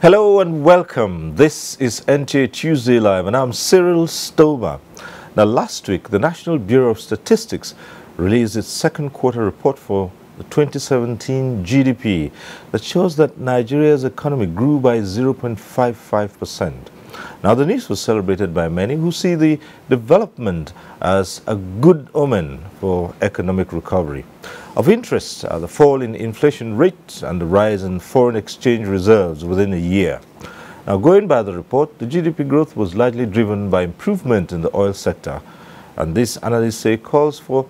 Hello and welcome. This is NTA Tuesday Live and I'm Cyril Stover. Now last week, the National Bureau of Statistics released its second quarter report for the 2017 GDP that shows that Nigeria's economy grew by 0.55%. Now the news was celebrated by many who see the development as a good omen for economic recovery. Of interest are the fall in inflation rates and the rise in foreign exchange reserves within a year. Now, going by the report, the GDP growth was largely driven by improvement in the oil sector, and this, analysts say, calls for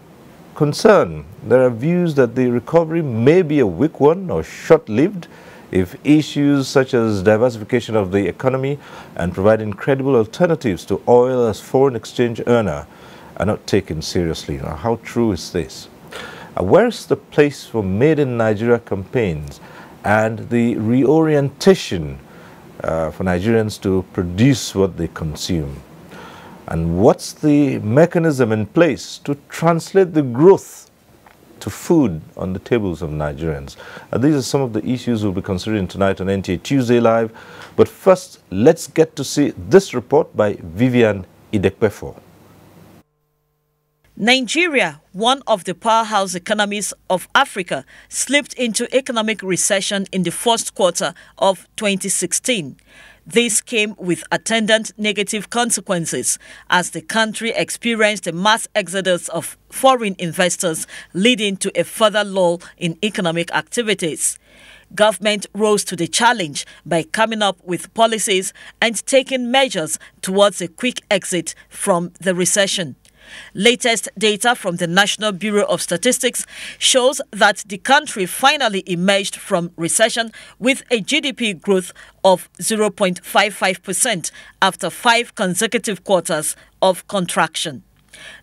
concern. There are views that the recovery may be a weak one or short-lived if issues such as diversification of the economy and providing credible alternatives to oil as foreign exchange earner are not taken seriously. Now, how true is this? Where's the place for Made in Nigeria campaigns and the reorientation for Nigerians to produce what they consume? And what's the mechanism in place to translate the growth to food on the tables of Nigerians? These are some of the issues we'll be considering tonight on NTA Tuesday Live. But first, let's get to see this report by Vivian Idekpefo. Nigeria, one of the powerhouse economies of Africa, slipped into economic recession in the first quarter of 2016. This came with attendant negative consequences as the country experienced a mass exodus of foreign investors, leading to a further lull in economic activities. Government rose to the challenge by coming up with policies and taking measures towards a quick exit from the recession. Latest data from the National Bureau of Statistics shows that the country finally emerged from recession with a GDP growth of 0.55% after 5 consecutive quarters of contraction.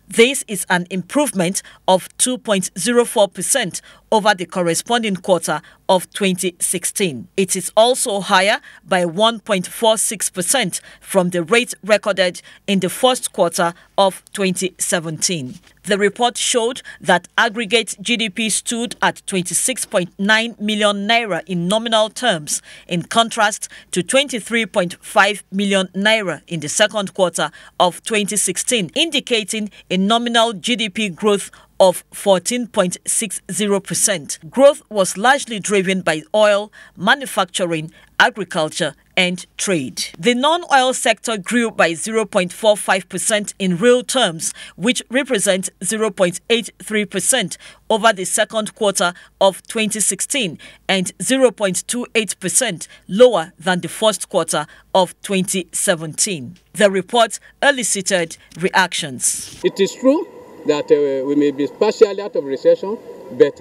This is an improvement of 2.04% over the corresponding quarter of 2016. It is also higher by 1.46% from the rate recorded in the first quarter of 2017. The report showed that aggregate GDP stood at 26.9 million naira in nominal terms, in contrast to 23.5 million naira in the second quarter of 2016, indicating a nominal GDP growth of 14.60%. Growth was largely driven by oil, manufacturing, agriculture, and trade. The non-oil sector grew by 0.45% in real terms, which represents 0.83% over the second quarter of 2016 and 0.28% lower than the first quarter of 2017. The report elicited reactions. It is true that we may be partially out of recession, but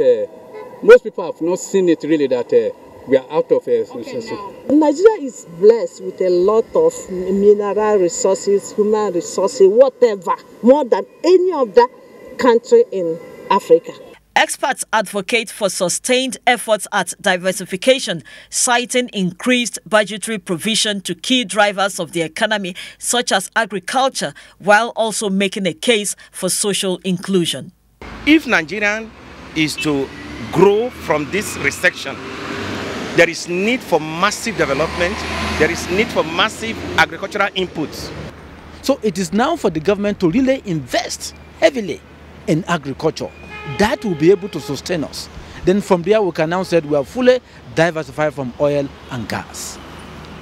most people have not seen it really that we are out of recession. Nigeria is blessed with a lot of mineral resources, human resources, whatever, more than any other country in Africa. Experts advocate for sustained efforts at diversification, citing increased budgetary provision to key drivers of the economy, such as agriculture, while also making a case for social inclusion. If Nigeria is to grow from this recession, there is need for massive development, there is need for massive agricultural inputs. So it is now for the government to really invest heavily in agriculture. That will be able to sustain us. Then from there we can now say we are fully diversified from oil and gas.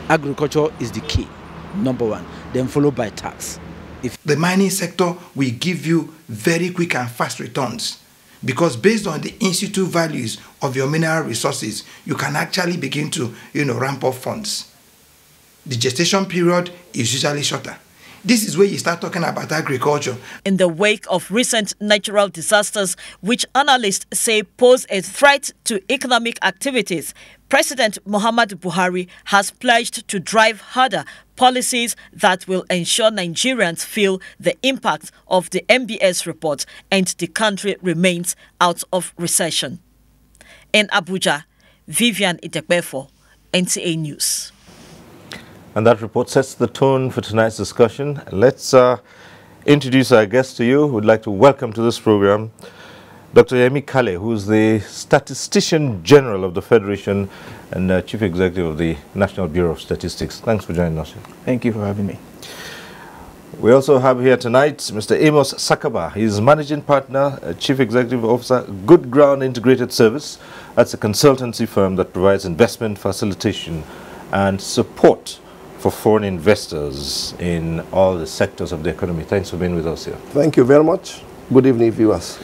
Agriculture is the key, number one, then followed by tax. If the mining sector will give you very quick and fast returns, because based on the in-situ values of your mineral resources, you can actually begin to ramp up funds. The gestation period is usually shorter. This is where you start talking about agriculture. In the wake of recent natural disasters, which analysts say pose a threat to economic activities, President Muhammadu Buhari has pledged to drive harder policies that will ensure Nigerians feel the impact of the MBS report and the country remains out of recession. In Abuja, Vivian Idekpefo, NTA News. And that report sets the tone for tonight's discussion. Let's introduce our guest to you. We'd like to welcome to this program Dr. Yemi Kale, who is the Statistician General of the Federation and Chief Executive of the National Bureau of Statistics. Thanks for joining us. Thank you for having me. We also have here tonight Mr. Amos Sakaba. He is Managing Partner, Chief Executive Officer, Good Ground Integrated Service. That's a consultancy firm that provides investment facilitation and support for foreign investors in all the sectors of the economy. Thanks for being with us here. Thank you very much. Good evening, viewers.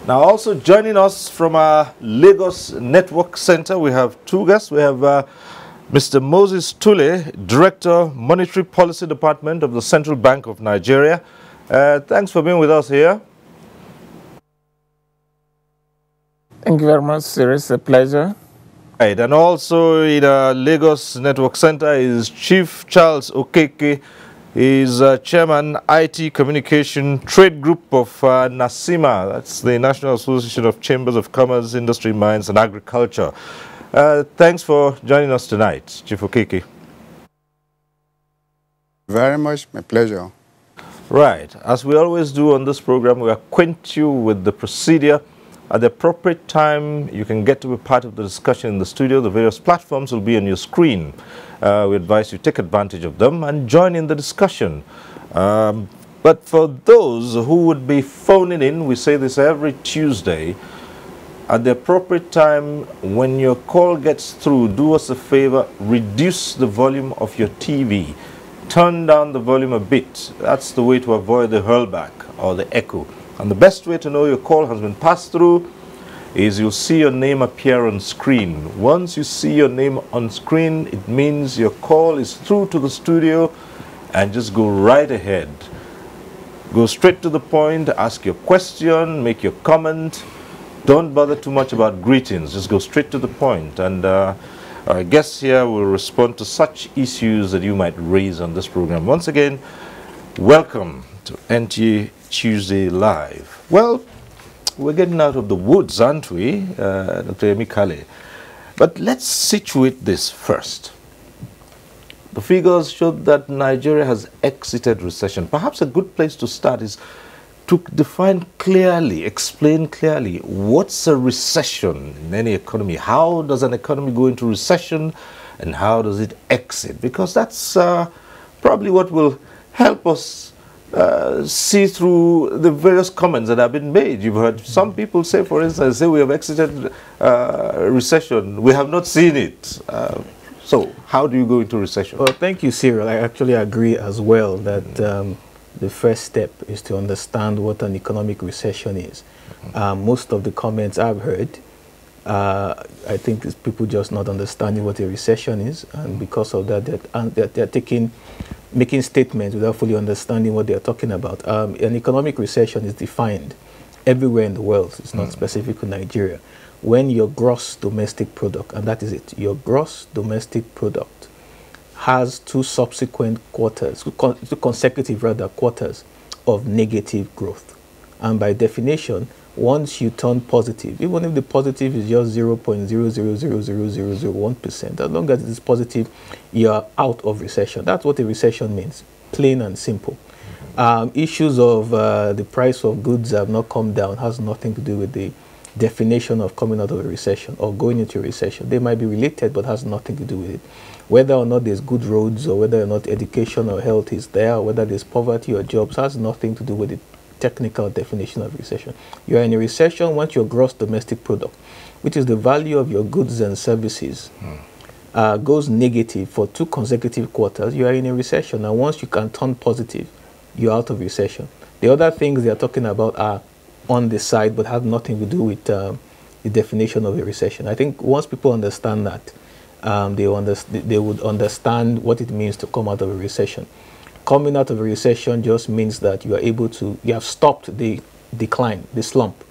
Now, also joining us from our Lagos Network Center, we have two guests. We have Mr. Moses Tule, Director, Monetary Policy Department of the Central Bank of Nigeria. Thanks for being with us here. Thank you very much, sir. It's a pleasure. Right, and also in our Lagos Network Center is Chief Charles Okeke. He's Chairman, IT Communication Trade Group of NASIMA. That's the National Association of Chambers of Commerce, Industry, Mines and Agriculture. Thanks for joining us tonight, Chief Okeke. Very much, my pleasure. Right. As we always do on this program, we acquaint you with the procedure. At the appropriate time, you can get to be part of the discussion in the studio. The various platforms will be on your screen. We advise you take advantage of them and join in the discussion. But for those who would be phoning in, we say this every Tuesday, at the appropriate time, when your call gets through, do us a favor, reduce the volume of your TV. Turn down the volume a bit. That's the way to avoid the hurlback or the echo. And the best way to know your call has been passed through is you'll see your name appear on screen. Once you see your name on screen, it means your call is through to the studio, and just go right ahead. Go straight to the point, ask your question, make your comment. Don't bother too much about greetings, just go straight to the point. And our guests here will respond to such issues that you might raise on this program. Once again, welcome to NTA Tuesday Live. Well, we're getting out of the woods, aren't we, Dr. Yemi Kale? But let's situate this first. The figures show that Nigeria has exited recession. Perhaps a good place to start is to define clearly, explain clearly, what's a recession in any economy? How does an economy go into recession, and how does it exit? Because that's probably what will help us see through the various comments that have been made. You've heard some people say, for instance, say we have exited recession. We have not seen it. So how do you go into recession? Well, thank you, Cyril. I actually agree as well that the first step is to understand what an economic recession is. Most of the comments I've heard, I think it's people just not understanding what a recession is, and because of that, they're making statements without fully understanding what they're talking about. An economic recession is defined everywhere in the world. It's not specific to Nigeria. When your gross domestic product, and that is it, your gross domestic product has two consecutive quarters of negative growth. And by definition, once you turn positive, even if the positive is just 0.0000001%, as long as it is positive, you are out of recession. That's what a recession means, plain and simple. Issues of the price of goods have not come down has nothing to do with the definition of coming out of a recession or going into a recession. They might be related, but has nothing to do with it. Whether or not there's good roads, or whether or not education or health is there, or whether there's poverty or jobs, has nothing to do with the technical definition of recession. You are in a recession once your gross domestic product, which is the value of your goods and services, goes negative for 2 consecutive quarters. You are in a recession, and once you can turn positive, you're out of recession. The other things they are talking about are on the side, but have nothing to do with the definition of a recession. I think once people understand that, they would understand what it means to come out of a recession. Coming out of a recession just means that you have stopped the decline, the slump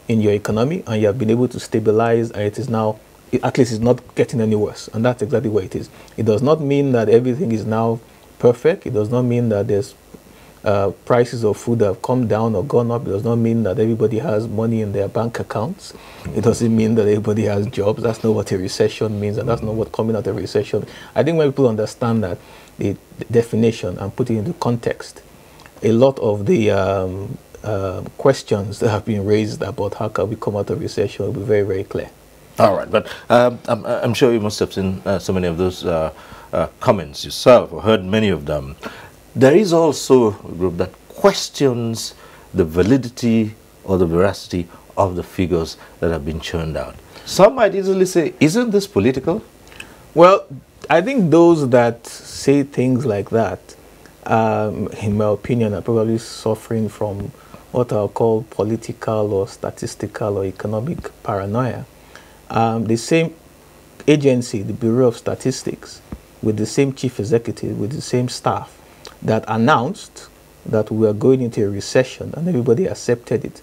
in your economy, and you have been able to stabilize, and it is now, at least it's not getting any worse. And that's exactly what it is. It does not mean that everything is now perfect. It does not mean that there's prices of food have come down or gone up. It does not mean that everybody has money in their bank accounts. It doesn't mean that everybody has jobs. That's not what a recession means, and that's not what coming out of a recession. I think when people understand that, the definition, and put it into context, a lot of the questions that have been raised about how can we come out of recession will be very, very clear. All right, but I'm sure you must have seen so many of those comments yourself, or heard many of them. There is also a group that questions the validity or the veracity of the figures that have been churned out. Some might easily say, isn't this political? Well, I think those that say things like that, in my opinion, are probably suffering from what I'll call political or statistical or economic paranoia. The same agency, the Bureau of Statistics, with the same chief executive, with the same staff, that announced that we are going into a recession, and everybody accepted it.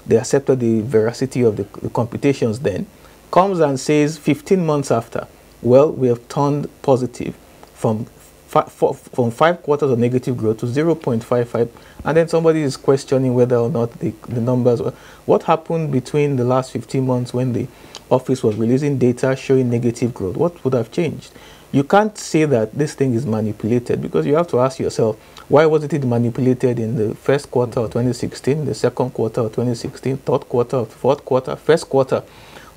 They accepted the veracity of the computations then, comes and says 15 months after, well, we have turned positive from 5 quarters of negative growth to 0.55, and then somebody is questioning whether or not the numbers were. What happened between the last 15 months when the office was releasing data showing negative growth? What would have changed? You can't say that this thing is manipulated, because you have to ask yourself, why wasn't it manipulated in the first quarter of 2016, the second quarter of 2016, third quarter, fourth quarter, first quarter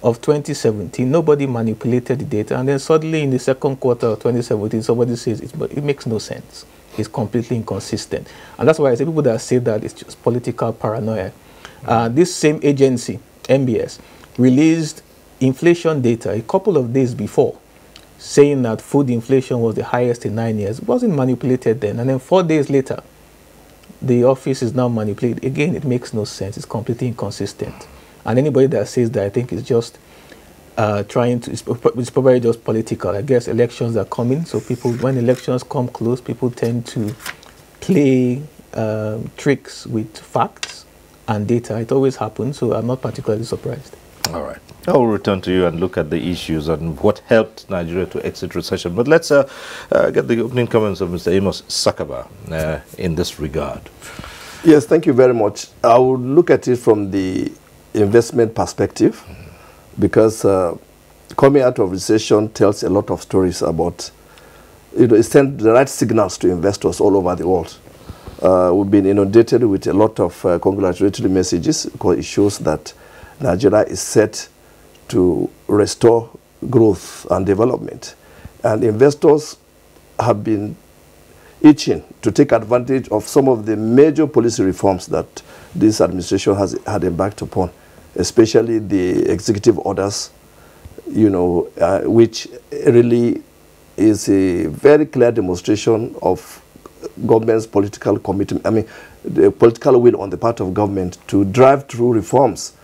of 2017? Nobody manipulated the data, and then suddenly in the second quarter of 2017, somebody says it makes no sense. It's completely inconsistent. And that's why I say people that say that it's just political paranoia. This same agency, MBS, released inflation data a couple of days before, saying that food inflation was the highest in 9 years. It wasn't manipulated then. And then 4 days later, the office is now manipulated. Again, it makes no sense. It's completely inconsistent. And anybody that says that, I think, is just it's probably just political. I guess elections are coming, so people, when elections come close, people tend to play tricks with facts and data. It always happens, so I'm not particularly surprised. All right. I will return to you and look at the issues and what helped Nigeria to exit recession. But let's get the opening comments of Mr. Amos Sakaba in this regard. Yes, thank you very much. I would look at it from the investment perspective, because coming out of recession tells a lot of stories about, it sends the right signals to investors all over the world. We've been inundated with a lot of congratulatory messages, because it shows that Nigeria is set to restore growth and development. And investors have been itching to take advantage of some of the major policy reforms that this administration had embarked upon, especially the executive orders, which really is a very clear demonstration of government's political commitment, the political will on the part of government to drive through reforms,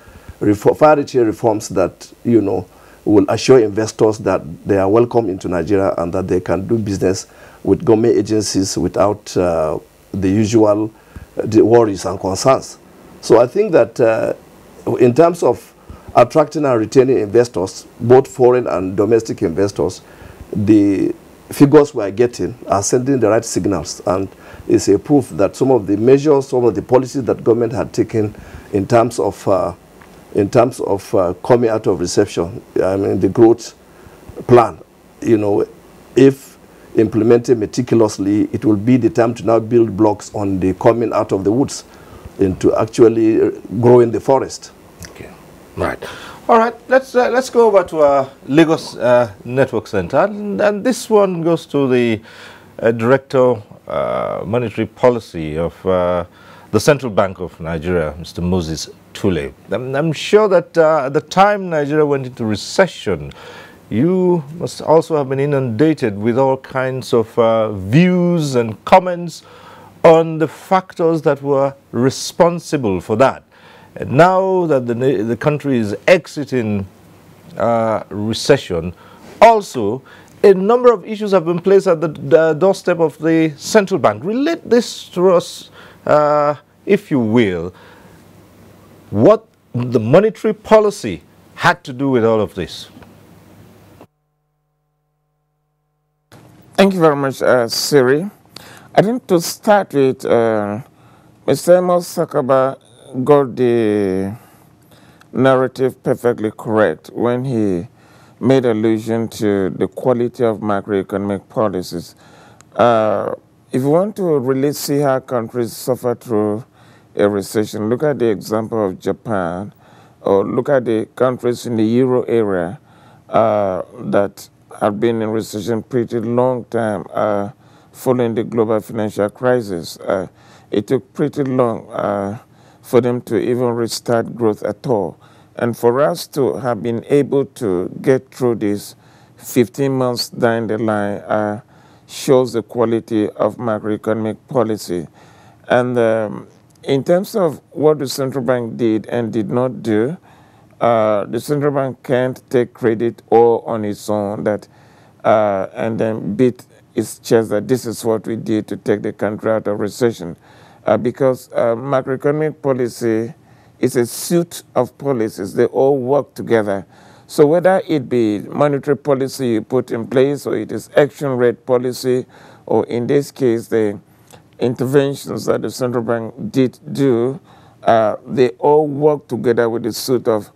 far-reaching reforms that, will assure investors that they are welcome into Nigeria and that they can do business with government agencies without the usual worries and concerns. So I think that in terms of attracting and retaining investors, both foreign and domestic investors, the figures we are getting are sending the right signals, and it's a proof that some of the measures, some of the policies that government had taken in terms of coming out of recession, the growth plan, if implemented meticulously, it will be the time to now build blocks on the coming out of the woods into actually growing the forest. Okay, right. All right, let's go over to our Lagos Network Center, and this one goes to the Director Monetary Policy of the Central Bank of Nigeria, Mr. Moses Tule. I'm sure that at the time Nigeria went into recession, you must also have been inundated with all kinds of views and comments on the factors that were responsible for that. And now that the country is exiting recession, also a number of issues have been placed at the doorstep of the central bank. Relate this to us, if you will, what the monetary policy had to do with all of this. Thank you very much, Siri. I think to start with, Mr. Amos Sakaba got the narrative perfectly correct when he made allusion to the quality of macroeconomic policies. If you want to really see how countries suffer through a recession. Look at the example of Japan, or look at the countries in the Euro area that have been in recession pretty long time following the global financial crisis. It took pretty long for them to even restart growth at all. And for us to have been able to get through this 15 months down the line shows the quality of macroeconomic policy. And in terms of what the central bank did and did not do, the central bank can't take credit all on its own and then beat its chest that this is what we did to take the country out of recession. Because macroeconomic policy is a suite of policies. They all work together. So whether it be monetary policy you put in place, or it is action rate policy, or in this case, the interventions that the central bank did do, they all work together with the suite of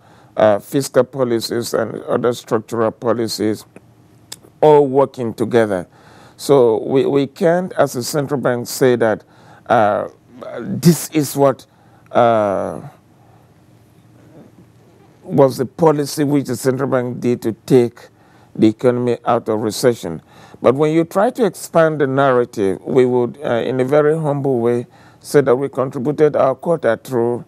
fiscal policies and other structural policies, all working together. So we can't, as a central bank, say that this is what was the policy which the central bank did to take the economy out of recession. But when you try to expand the narrative, we would, in a very humble way, say that we contributed our quota through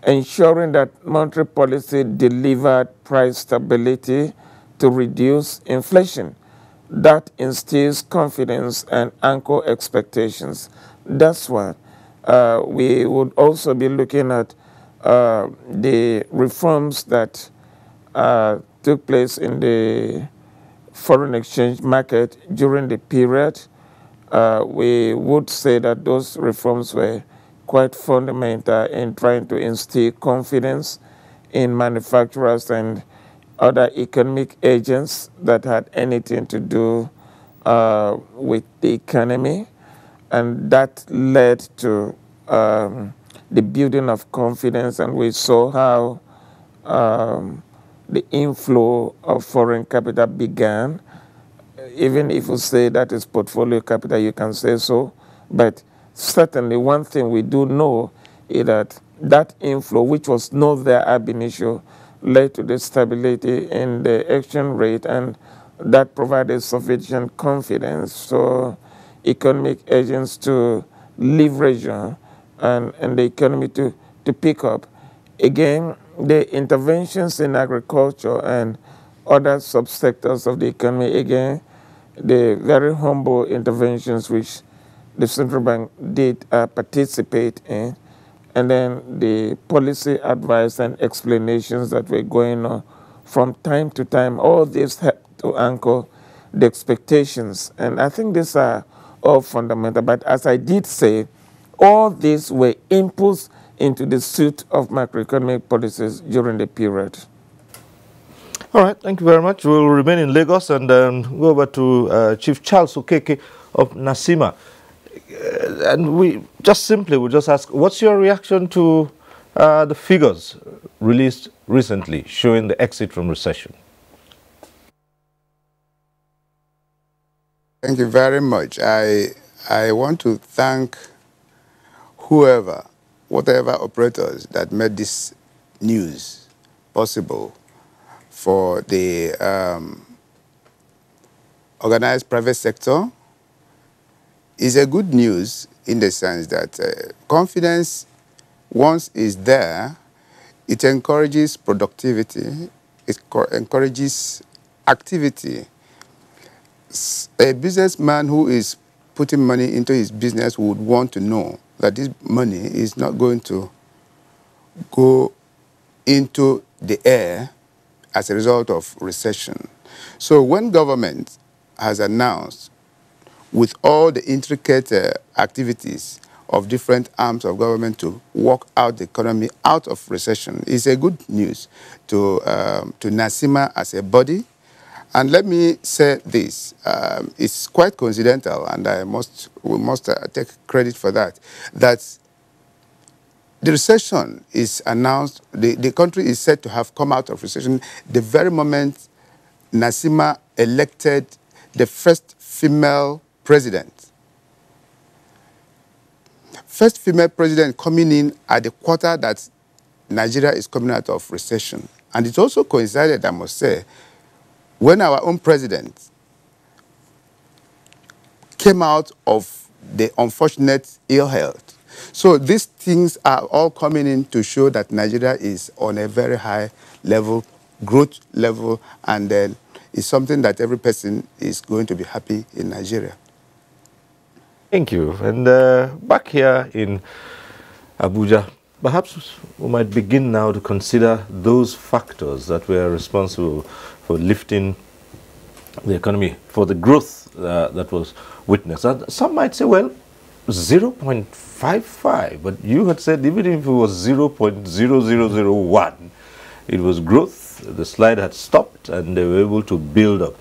ensuring that monetary policy delivered price stability to reduce inflation. That instills confidence and anchor expectations. That's what we would also be looking at the reforms that took place in the foreign exchange market during the period. We would say that those reforms were quite fundamental in trying to instill confidence in manufacturers and other economic agents that had anything to do with the economy. And that led to the building of confidence, and we saw how the inflow of foreign capital began. Even if you say that is portfolio capital, you can say so. But certainly one thing we do know is that inflow, which was not there ab initio, led to the stability in the exchange rate, and that provided sufficient confidence for economic agents to leverage and the economy to pick up. Again, the interventions in agriculture and other subsectors of the economy, again, the very humble interventions which the central bank did participate in, and then the policy advice and explanations that were going on from time to time, all this helped to anchor the expectations. And I think these are all fundamental. But as I did say, all these were inputs into the suite of macroeconomic policies during the period. All right, thank you very much. We'll remain in Lagos and go over to Chief Charles Okeke of NASIMA. And we just simply will just ask, what's your reaction to the figures released recently showing the exit from recession? Thank you very much. I want to thank whatever operators that made this news possible for the organized private sector. Is a good news in the sense that confidence, once is there, it encourages productivity, it encourages activity. A businessman who is putting money into his business would want to know that this money is not going to go into the air as a result of recession. So when government has announced with all the intricate activities of different arms of government to work out the economy out of recession, is a good news to NASIMA as a body. And let me say this, it's quite coincidental, and we must take credit for that, that the recession is announced, the country is said to have come out of recession the very moment NASIMA elected the first female president. first female president coming in at the quarter that Nigeria is coming out of recession. And it also coincided, I must say, when our own president came out of the unfortunate ill health. So these things are all coming in to show that Nigeria is on a very high level, growth level, and then it's something that every person is going to be happy in Nigeria. Thank you. And back here in Abuja, perhaps we might begin now to consider those factors that were responsible for lifting the economy, for the growth that was witnessed. And some might say, well, 0.55, but you had said even if it was 0.0001, it was growth. The slide had stopped and they were able to build up.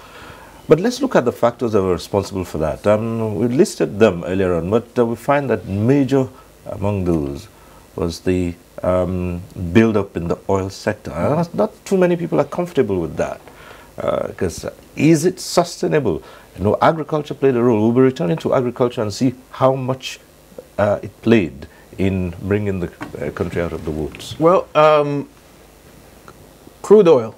But let's look at the factors that were responsible for that. We listed them earlier on, but we find that major among those was the build-up in the oil sector. And not too many people are comfortable with that. Because is it sustainable? You know, agriculture played a role. We'll be returning to agriculture and see how much it played in bringing the country out of the woods. Well, crude oil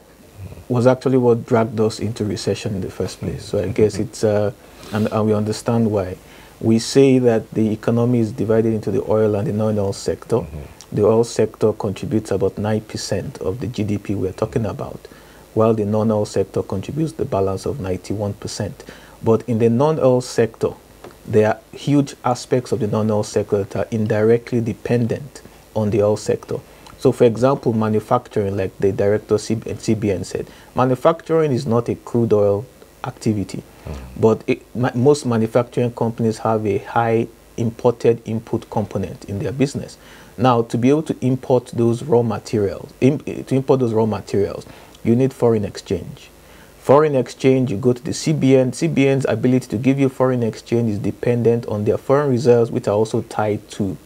was actually what dragged us into recession in the first place. So I guess it's, and we understand why. We say that the economy is divided into the oil and the non-oil sector. The oil sector contributes about 9% of the GDP we're talking about, while the non-oil sector contributes the balance of 91%. But in the non-oil sector, there are huge aspects of the non-oil sector that are indirectly dependent on the oil sector. So for example, manufacturing, like the director CBN said, manufacturing is not a crude oil activity, but most manufacturing companies have a high imported input component in their business. Now, to be able to import those raw materials, you need foreign exchange. Foreign exchange, you go to the CBN. CBN's ability to give you foreign exchange is dependent on their foreign reserves, which are also tied to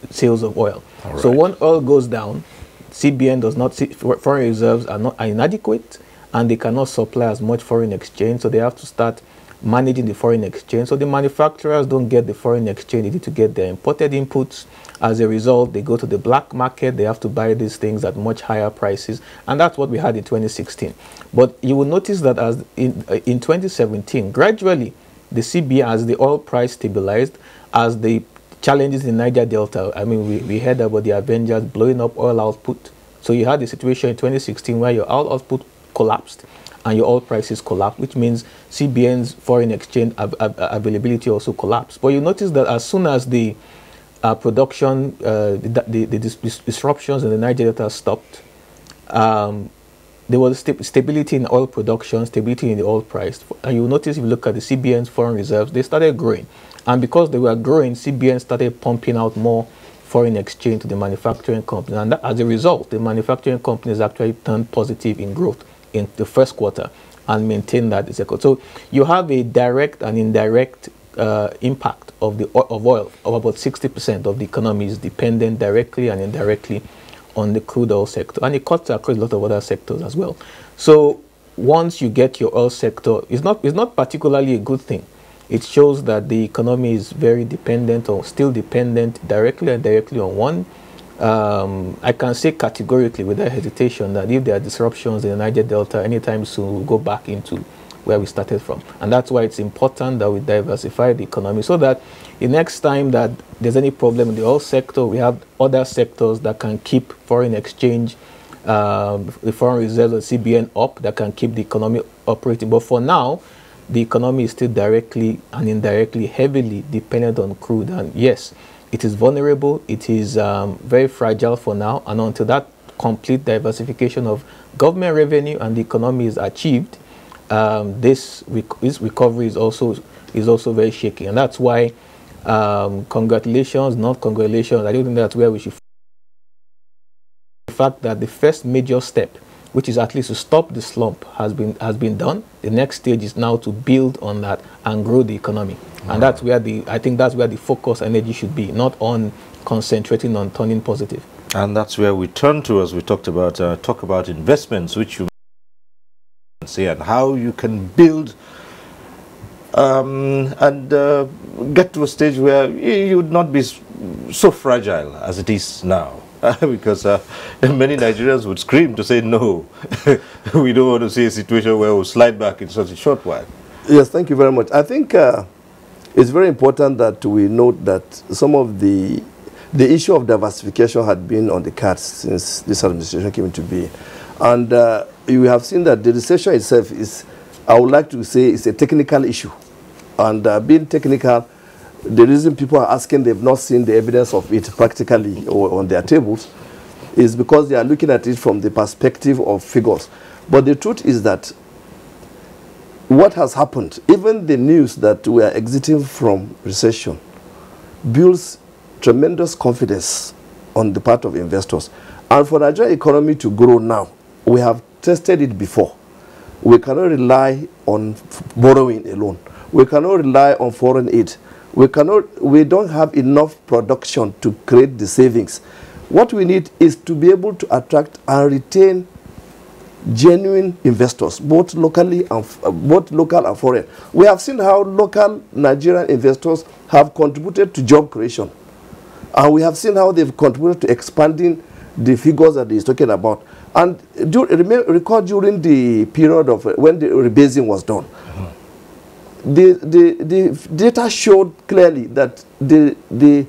sales of oil. So when oil goes down, CBN does not see, foreign reserves are inadequate, and they cannot supply as much foreign exchange, so they have to start managing the foreign exchange. So the manufacturers don't get the foreign exchange, they need to get their imported inputs. As a result, they go to the black market, they have to buy these things at much higher prices, and that's what we had in 2016. But you will notice that as in 2017, gradually, the CBN, as the oil price stabilized, as the challenges in Niger Delta, I mean, we heard about the Avengers blowing up oil output. So you had the situation in 2016 where your oil output collapsed and your oil prices collapsed, which means CBN's foreign exchange availability also collapsed. But you notice that as soon as the production, the disruptions in the Niger Delta stopped, there was stability in oil production, stability in the oil price. And you notice if you look at the CBN's foreign reserves, they started growing. And because they were growing, CBN started pumping out more foreign exchange to the manufacturing companies. And that, as a result, the manufacturing companies actually turned positive in growth in the first quarter and maintained that the second. So you have a direct and indirect impact of oil. Of about 60% of the economy is dependent directly and indirectly on the crude oil sector. And it cuts across a lot of other sectors as well. So once you get your oil sector, it's not particularly a good thing. It shows that the economy is very dependent, or still dependent directly and indirectly on one. I can say categorically without hesitation that if there are disruptions in the Niger Delta anytime soon, we'll go back into where we started from. And that's why it's important that we diversify the economy so that the next time that there's any problem in the oil sector, we have other sectors that can keep foreign exchange, the foreign reserves of CBN up, that can keep the economy operating. But for now, the economy is still directly and indirectly heavily dependent on crude. And yes, it is vulnerable, it is very fragile for now, and until that complete diversification of government revenue and the economy is achieved, this recovery is also very shaky. And that's why congratulations, not congratulations, I don't think that's where we should. The fact that the first major step, which is at least to stop the slump, has been done. The next stage is now to build on that and grow the economy. And that's where I think that's where the focus energy should be, not on concentrating on turning positive. And that's where we turn to, as we talk about investments, which you say, and how you can build and get to a stage where you would not be so fragile as it is now. Because many Nigerians would scream to say, no, we don't want to see a situation where we'll slide back in such a short while. Yes, thank you very much. I think it's very important that we note that some of the issue of diversification had been on the cards since this administration came into being. And you have seen that the recession itself is, I would like to say, it's a technical issue. And being technical, the reason people are asking they've not seen the evidence of it practically or on their tables is because they are looking at it from the perspective of figures. But the truth is that what has happened, even the news that we are exiting from recession, builds tremendous confidence on the part of investors. And for the Nigerian economy to grow now, we have tested it before. We cannot rely on borrowing alone. We cannot rely on foreign aid. We don't have enough production to create the savings. What we need is to be able to attract and retain genuine investors, both locally and both local and foreign. We have seen how local Nigerian investors have contributed to job creation, and we have seen how they've contributed to expanding the figures that he's talking about. And recall during the period of when the rebasing was done, the data showed clearly that the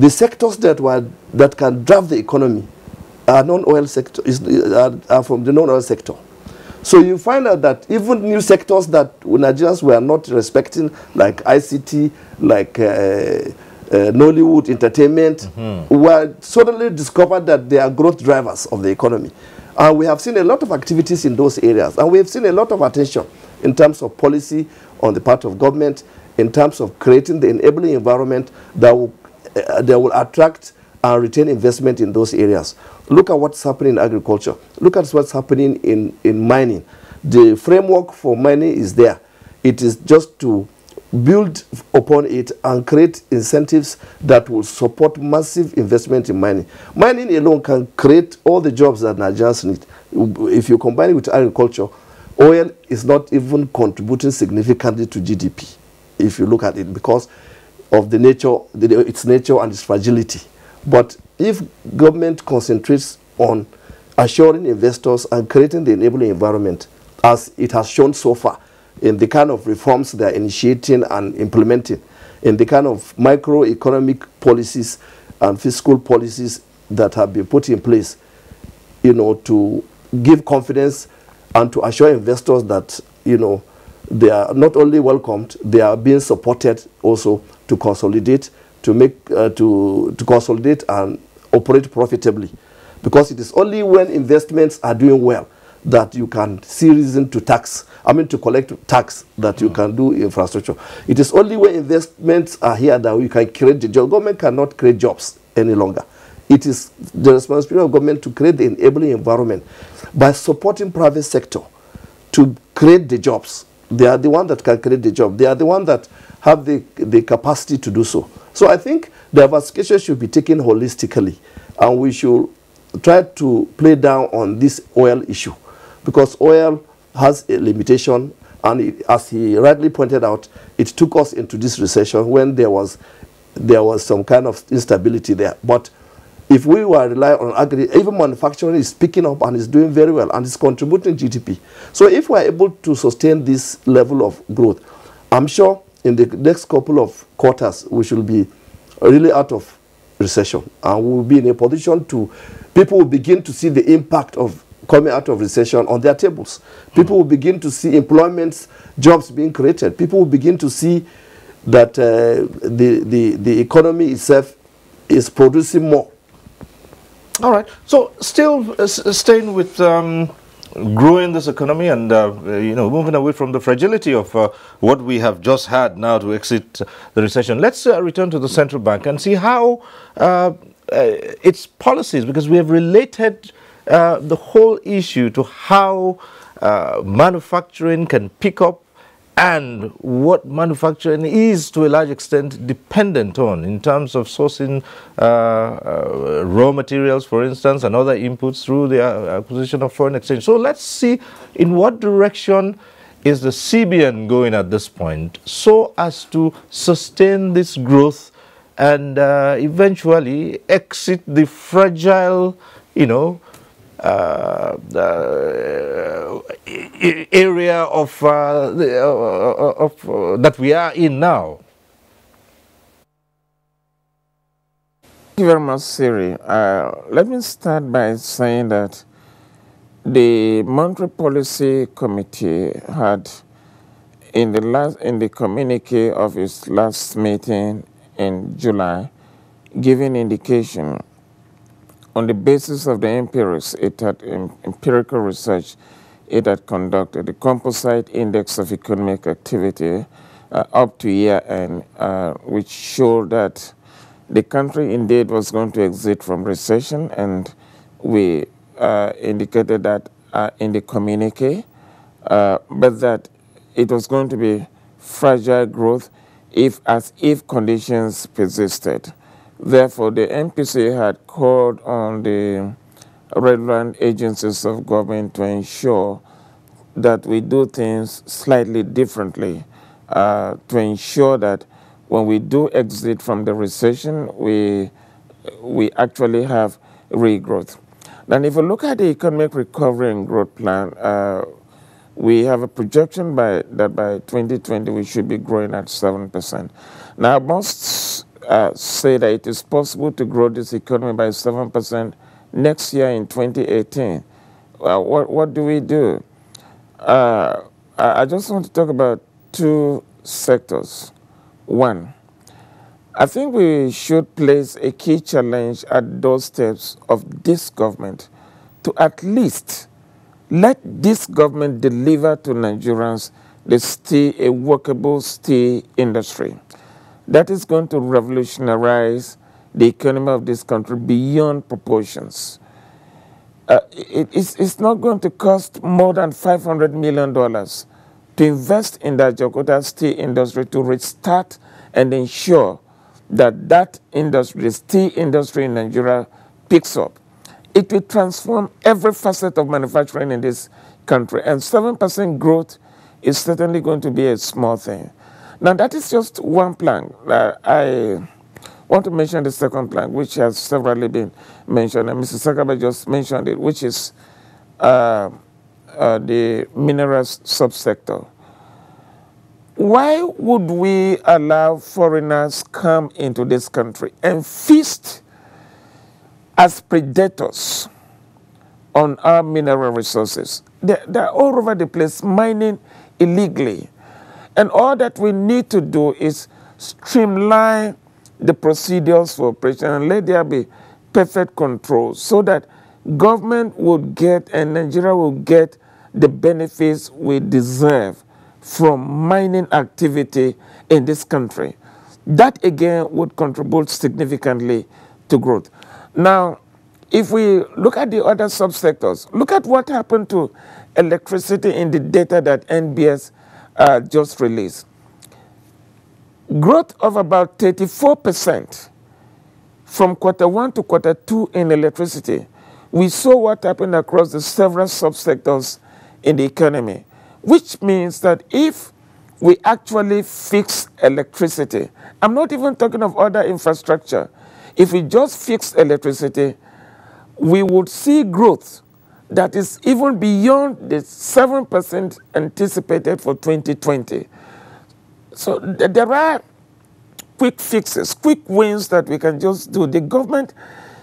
sectors that can drive the economy are non-oil sector, are from the non-oil sector. So you find out that even new sectors that Nigerians were not respecting, like ICT, like Nollywood, entertainment, were suddenly discovered that they are growth drivers of the economy. And we have seen a lot of activities in those areas. And we have seen a lot of attention in terms of policy on the part of government, in terms of creating the enabling environment that will attract and retain investment in those areas. Look at what's happening in agriculture. Look at what's happening in mining. The framework for mining is there. It is just to build upon it and create incentives that will support massive investment in mining. Mining alone can create all the jobs that Nigerians need. If you combine it with agriculture, oil is not even contributing significantly to GDP, if you look at it, because of the nature, its nature and its fragility. But if government concentrates on assuring investors and creating the enabling environment, as it has shown so far, in the kind of reforms they are initiating and implementing, in the kind of microeconomic policies and fiscal policies that have been put in place, to give confidence and to assure investors that, they are not only welcomed, they are being supported also to consolidate, to consolidate and operate profitably. Because it is only when investments are doing well that you can see reason to to collect tax that you can do infrastructure. It is only when investments are here that we can create the job. Government cannot create jobs any longer. It is the responsibility of government to create the enabling environment by supporting private sector to create the jobs. They are the one that can create the job. They are the one that have the capacity to do so. So I think diversification should be taken holistically, and we should try to play down on this oil issue, because oil has a limitation, and as he rightly pointed out, it took us into this recession when there was some kind of instability there. But if we were relying on agri, even manufacturing is picking up and is doing very well and is contributing GDP. So if we are able to sustain this level of growth, I'm sure in the next couple of quarters we should be really out of recession, and we will be in a position to, people will begin to see the impact of coming out of recession on their tables. People will begin to see employment, jobs being created. People will begin to see that the economy itself is producing more. All right. So still staying with growing this economy and moving away from the fragility of what we have just had now to exit the recession, let's return to the central bank and see how its policies, because we have related the whole issue to how manufacturing can pick up and what manufacturing is to a large extent dependent on in terms of sourcing raw materials, for instance, and other inputs through the acquisition of foreign exchange. So let's see in what direction is the CBN going at this point so as to sustain this growth and eventually exit the fragile, area of that we are in now? Thank you very much, Siri. Let me start by saying that the Monetary Policy Committee had, in the communique of its last meeting in July, given indication on the basis of the empirical research it had conducted, the composite index of economic activity up to year end, which showed that the country indeed was going to exit from recession, and we indicated that in the communique, but that it was going to be fragile growth if conditions persisted. Therefore, the MPC had called on the relevant agencies of government to ensure that we do things slightly differently, to ensure that when we do exit from the recession, we actually have regrowth. And if you look at the economic recovery and growth plan, we have a projection that by 2020 we should be growing at 7%. Now, I must say that it is possible to grow this economy by 7% next year in 2018. What do we do? I just want to talk about two sectors. One, I think we should place a key challenge at those steps of this government to at least let this government deliver to Nigerians a workable steel industry that is going to revolutionize the economy of this country beyond proportions. It's not going to cost more than $500 million to invest in the Jakarta steel industry to restart and ensure that industry, the steel industry in Nigeria, picks up. It will transform every facet of manufacturing in this country, and 7% growth is certainly going to be a small thing. Now, that is just one plan. I want to mention the second plan, which has severally been mentioned, and Mr. Sakaba just mentioned it, which is the minerals subsector. Why would we allow foreigners come into this country and feast as predators on our mineral resources? They're all over the place, mining illegally. And all that we need to do is streamline the procedures for operation and let there be perfect control so that government would get and Nigeria will get the benefits we deserve from mining activity in this country. That again would contribute significantly to growth. Now, if we look at the other subsectors, look at what happened to electricity in the data that NBS just released. Growth of about 34% from Q1 to Q2 in electricity. We saw what happened across the several subsectors in the economy, which means that if we actually fix electricity, I'm not even talking of other infrastructure, if we just fix electricity, we would see growth that is even beyond the 7% anticipated for 2020. So there are quick fixes, quick wins that we can just do. The government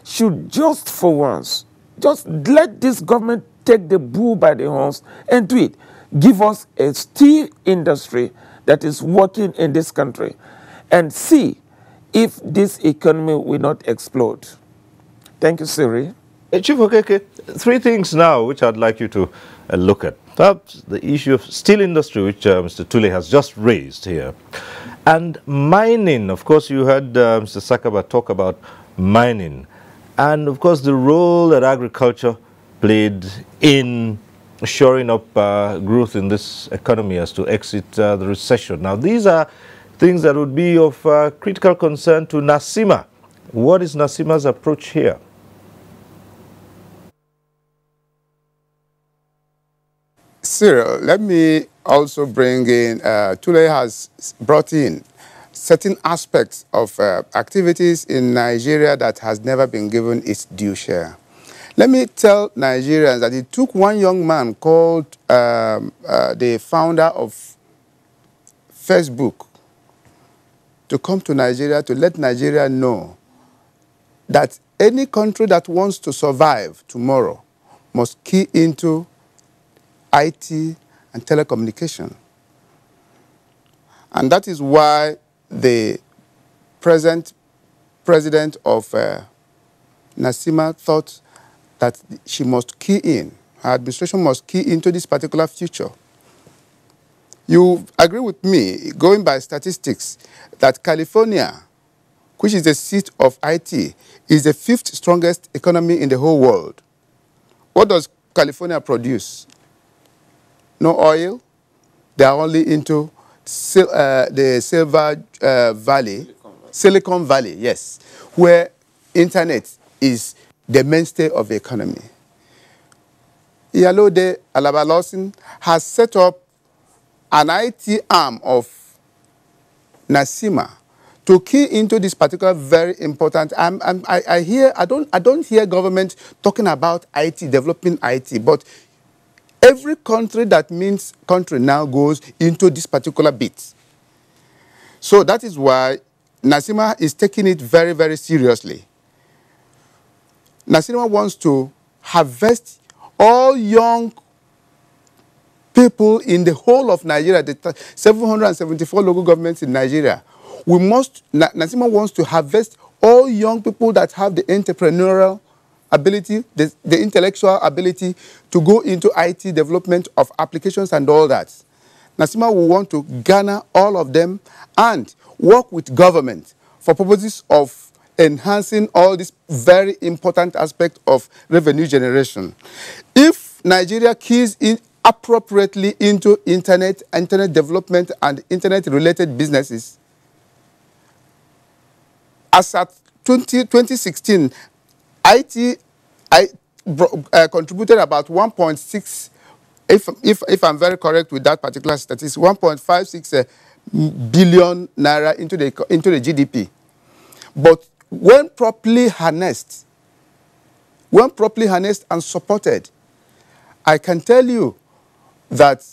should just for once, just let this government take the bull by the horns and do it. Give us a steel industry that is working in this country and see if this economy will not explode. Thank you, Siri. Chief Okeke, three things now which I'd like you to look at. Perhaps the issue of steel industry, which Mr. Tule has just raised here. And mining, of course, you heard Mr. Sakaba talk about mining. And, of course, the role that agriculture played in shoring up growth in this economy as to exit the recession. Now, these are things that would be of critical concern to NASIMA. What is NASIMA's approach here? Cyril, let me also bring in, Tule has brought in certain aspects of activities in Nigeria that has never been given its due share. Let me tell Nigerians that it took one young man called the founder of Facebook to come to Nigeria to let Nigeria know that any country that wants to survive tomorrow must key into IT and telecommunication. And that is why the present president of Nasima thought that she must key in, her administration must key into this particular future. You agree with me, going by statistics, that California, which is the seat of IT, is the 5th strongest economy in the whole world. What does California produce? No oil. They are only into the Silicon Valley, yes, where internet is the mainstay of the economy. Iyalode Alaba-Lawson has set up an IT arm of Nasima to key into this particular very important. I don't hear government talking about IT, developing IT, but every country that means country now goes into this particular bit. So that is why Nasima is taking it very, very seriously. Nasima wants to harvest all young people in the whole of Nigeria, the 774 local governments in Nigeria. Nasima wants to harvest all young people that have the entrepreneurial ability, the intellectual ability to go into IT development of applications and all that. Nasima will want to garner all of them and work with government for purposes of enhancing all this very important aspect of revenue generation. If Nigeria keys in appropriately into internet development and internet-related businesses, as at 2016, IT contributed about 1.6, if I'm very correct with that particular statistic, 1.56 billion naira into the GDP. But when properly harnessed and supported, I can tell you that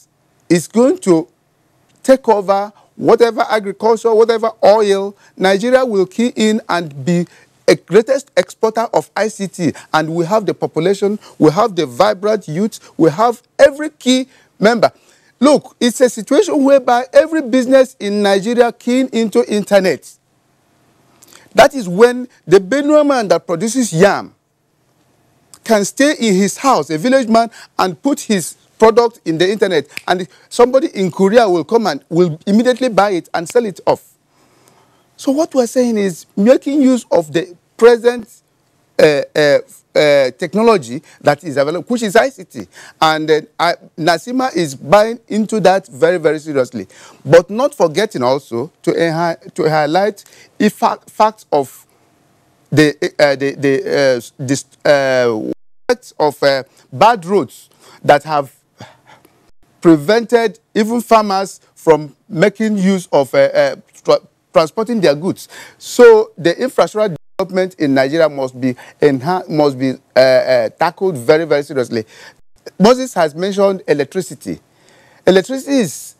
it's going to take over whatever agriculture, whatever oil. Nigeria will key in and be a greatest exporter of ICT, and we have the population, we have the vibrant youth, we have every key member. Look, it's a situation whereby every business in Nigeria keying into internet. That is when the Benue man that produces yam can stay in his house, a village man, and put his product in the internet, and somebody in Korea will come and will immediately buy it and sell it off. So what we're saying is making use of the present technology that is available, which is ICT. And Nasima is buying into that very, very seriously. But not forgetting also to highlight the facts of the bad roads that have prevented even farmers from making use of transporting their goods. So the infrastructure development in Nigeria must be tackled very, very seriously. Moses has mentioned electricity. Electricity is,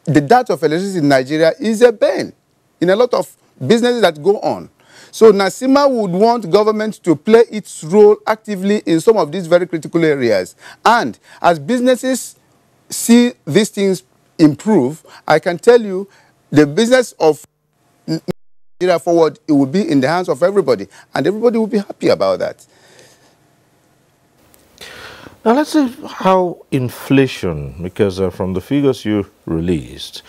the data of electricity in Nigeria is a bane in a lot of businesses that go on. So Nasima would want government to play its role actively in some of these very critical areas. And as businesses see these things improve, I can tell you the business of Nigeria forward, it will be in the hands of everybody, and everybody will be happy about that. Now let's see how inflation, because from the figures you released,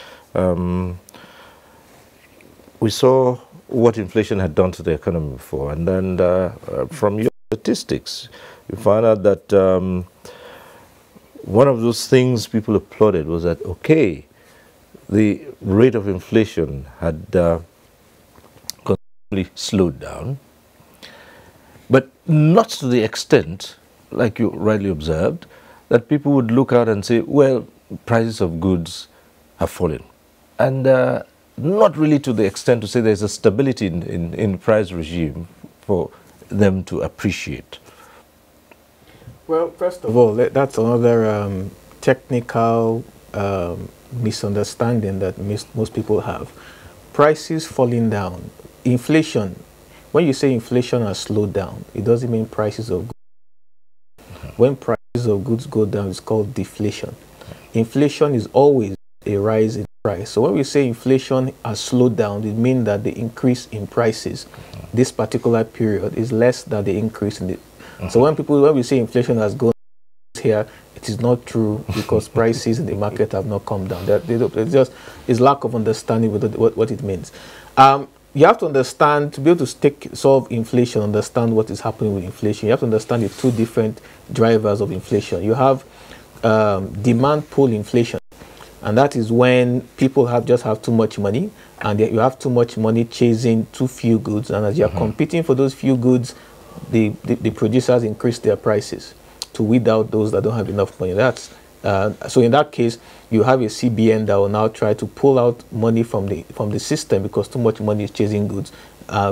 we saw what inflation had done to the economy before, and then from your statistics, you find out that one of those things people applauded was that, okay, the rate of inflation had considerably slowed down, but not to the extent, like you rightly observed, that people would look out and say, well, prices of goods have fallen. And not really to the extent to say there's a stability in price regime for them to appreciate. Well, first of all, that's another technical misunderstanding that most people have. Prices falling down. Inflation, when you say inflation has slowed down, it doesn't mean prices of goods. When prices of goods go down, it's called deflation. Inflation is always a rise in price. So when we say inflation has slowed down, it means that the increase in prices this particular period is less than the increase in the... So when we say inflation has gone here, it is not true, because prices in the market have not come down. It's lack of understanding with what it means. You have to understand, to be able to solve inflation, understand what is happening with inflation. You have to understand the two different drivers of inflation. You have demand pull inflation, and that is when people just have too much money, and you have too much money chasing too few goods, and as you are competing for those few goods, the producers increase their prices to weed out those that don't have enough money. So in that case, you have a CBN that will now try to pull out money from the system, because too much money is chasing goods,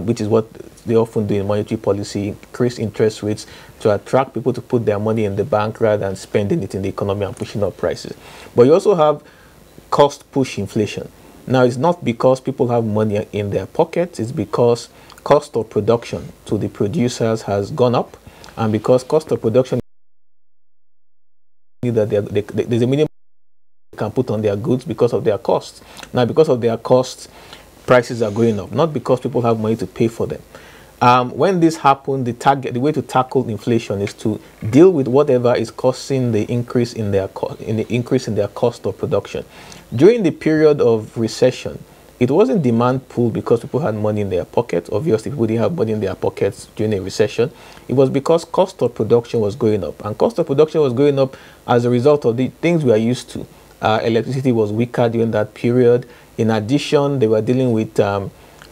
which is what they often do in monetary policy: increase interest rates to attract people to put their money in the bank rather than spending it in the economy and pushing up prices. But you also have cost push inflation. Now, it's not because people have money in their pockets, it's because cost of production to the producers has gone up, and because cost of production that there's a minimum they can put on their goods because of their costs. Now, because of their costs, prices are going up, not because people have money to pay for them. When this happens, the way to tackle inflation is to deal with whatever is causing the increase in their cost of production. During the period of recession, it wasn't demand pull because people had money in their pockets. Obviously, people didn't have money in their pockets during a recession. It was because cost of production was going up. And cost of production was going up as a result of the things we are used to. Electricity was weaker during that period. In addition, they were dealing with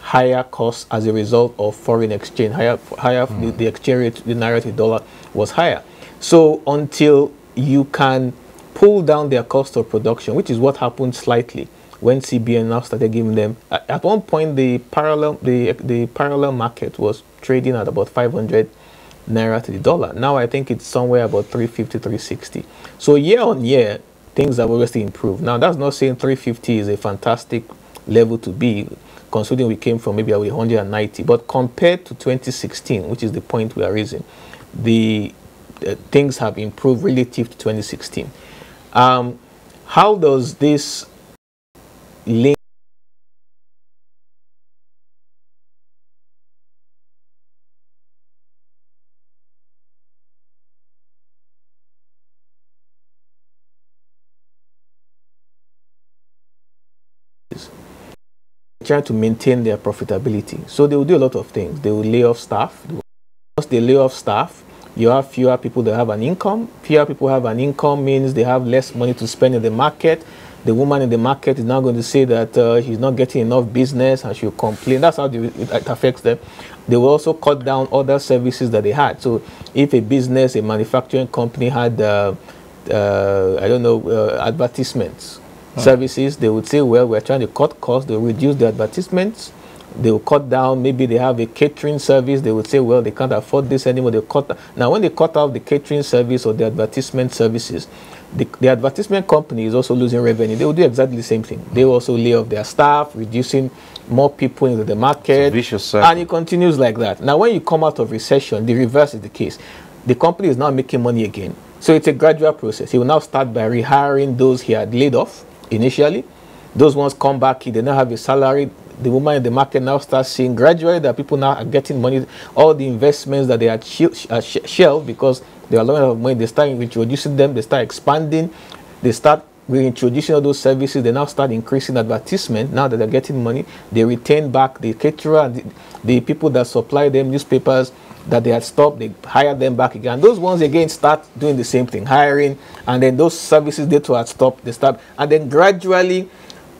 higher costs as a result of foreign exchange. The exchange rate, the naira to dollar, was higher. So until you can pull down their cost of production, which is what happened slightly when CBN now started giving them, at one point the parallel market was trading at about 500 naira to the dollar. Now I think it's somewhere about 350, 360. So year on year, things have obviously improved. Now that's not saying 350 is a fantastic level to be, considering we came from maybe 190. But compared to 2016, which is the point we are raising, the things have improved relative to 2016. How does this link trying to maintain their profitability? So they will do a lot of things. They will lay off staff. Once they lay off staff, you have fewer people that have an income. Fewer people have an income means they have less money to spend in the market. The woman in the market is now going to say that she's not getting enough business and she'll complain. That's how it affects them. They will also cut down other services that they had. So if a business, a manufacturing company had, advertisements, services, they would say, well, we're trying to cut costs. They'll reduce the advertisements. They will cut down. Maybe they have a catering service. They would say, well, they can't afford this anymore. They'll cut. Now, when they cut off the catering service or the advertisement services, the advertisement company is also losing revenue. They will do exactly the same thing. They will also lay off their staff, reducing more people into the market. Vicious cycle. And it continues like that. Now, when you come out of recession, the reverse is the case. The company is now making money again. So it's a gradual process. He will now start by rehiring those he had laid off initially. Those ones come back, they now have a salary. The woman in the market now starts seeing gradually that people now are getting money. All the investments that they had shelved because they are running out of money, they start introducing them, they start expanding, they start reintroducing all those services. They now start increasing advertisement. Now that they're getting money, they retain back the caterer and the people that supply them newspapers that they had stopped. They hire them back again. Those ones again start doing the same thing, hiring, and then those services they too had stopped, they start, and then gradually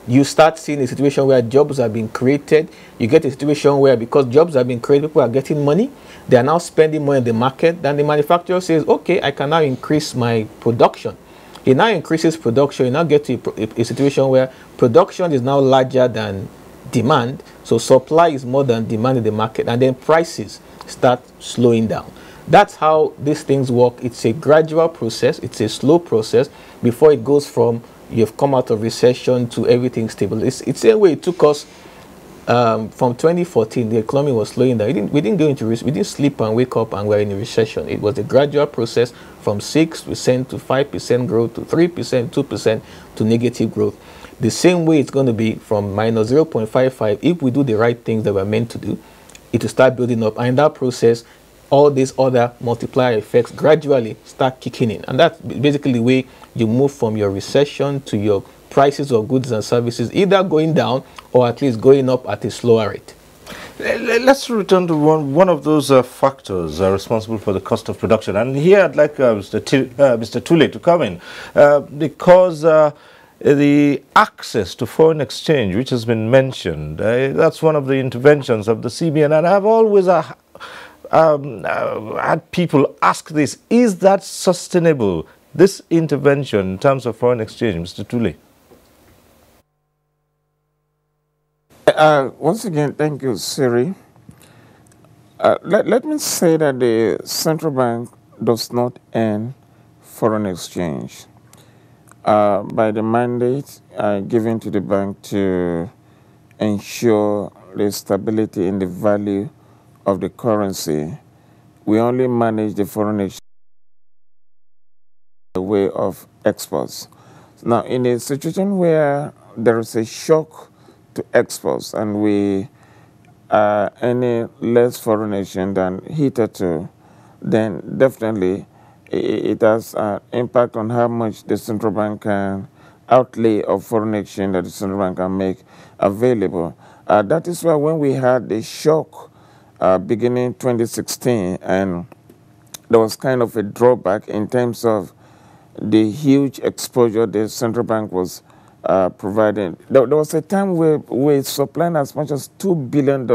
you start seeing a situation where jobs are being created. You get a situation where, because jobs are being created, people are getting money. They are now spending money in the market. Then the manufacturer says, okay, I can now increase my production. He now increases production. You now get to a situation where production is now larger than demand. So supply is more than demand in the market. And then prices start slowing down. That's how these things work. It's a gradual process. It's a slow process before it goes from you've come out of recession to everything stable. It's the same way it took us from 2014. The economy was slowing down. We didn't sleep and wake up and we're in a recession. It was a gradual process from 6% to 5% growth to 3%, 2% to negative growth. The same way it's going to be from minus 0.55. If we do the right things that we're meant to do, it will start building up. And in that process, all these other multiplier effects gradually start kicking in. And that's basically the way you move from your recession to your prices of goods and services either going down or at least going up at a slower rate. Let's return to one of those factors responsible for the cost of production. And here I'd like Mr. Tule to come in because the access to foreign exchange, which has been mentioned, that's one of the interventions of the CBN. And I've always had people ask this, is that sustainable, this intervention in terms of foreign exchange, Mr. Tule? Once again, thank you, Siri. Let me say that the central bank does not earn foreign exchange by the mandate given to the bank to ensure the stability in the value of the currency. We only manage the foreign exchange by way of exports. Now, in a situation where there is a shock to exports and we are any less foreign exchange than hitherto, then definitely it has an impact on how much the central bank can outlay of foreign exchange that the central bank can make available. That is why when we had the shock beginning 2016, and there was kind of a drawback in terms of the huge exposure the central bank was providing. There was a time where we supplied as much as $2 billion in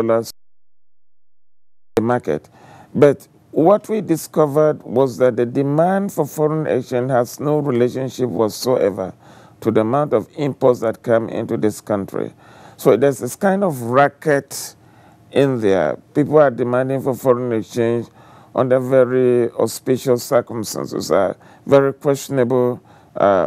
the market. But what we discovered was that the demand for foreign exchange has no relationship whatsoever to the amount of imports that come into this country. So there's this kind of racket in there. People are demanding for foreign exchange under very auspicious circumstances, very questionable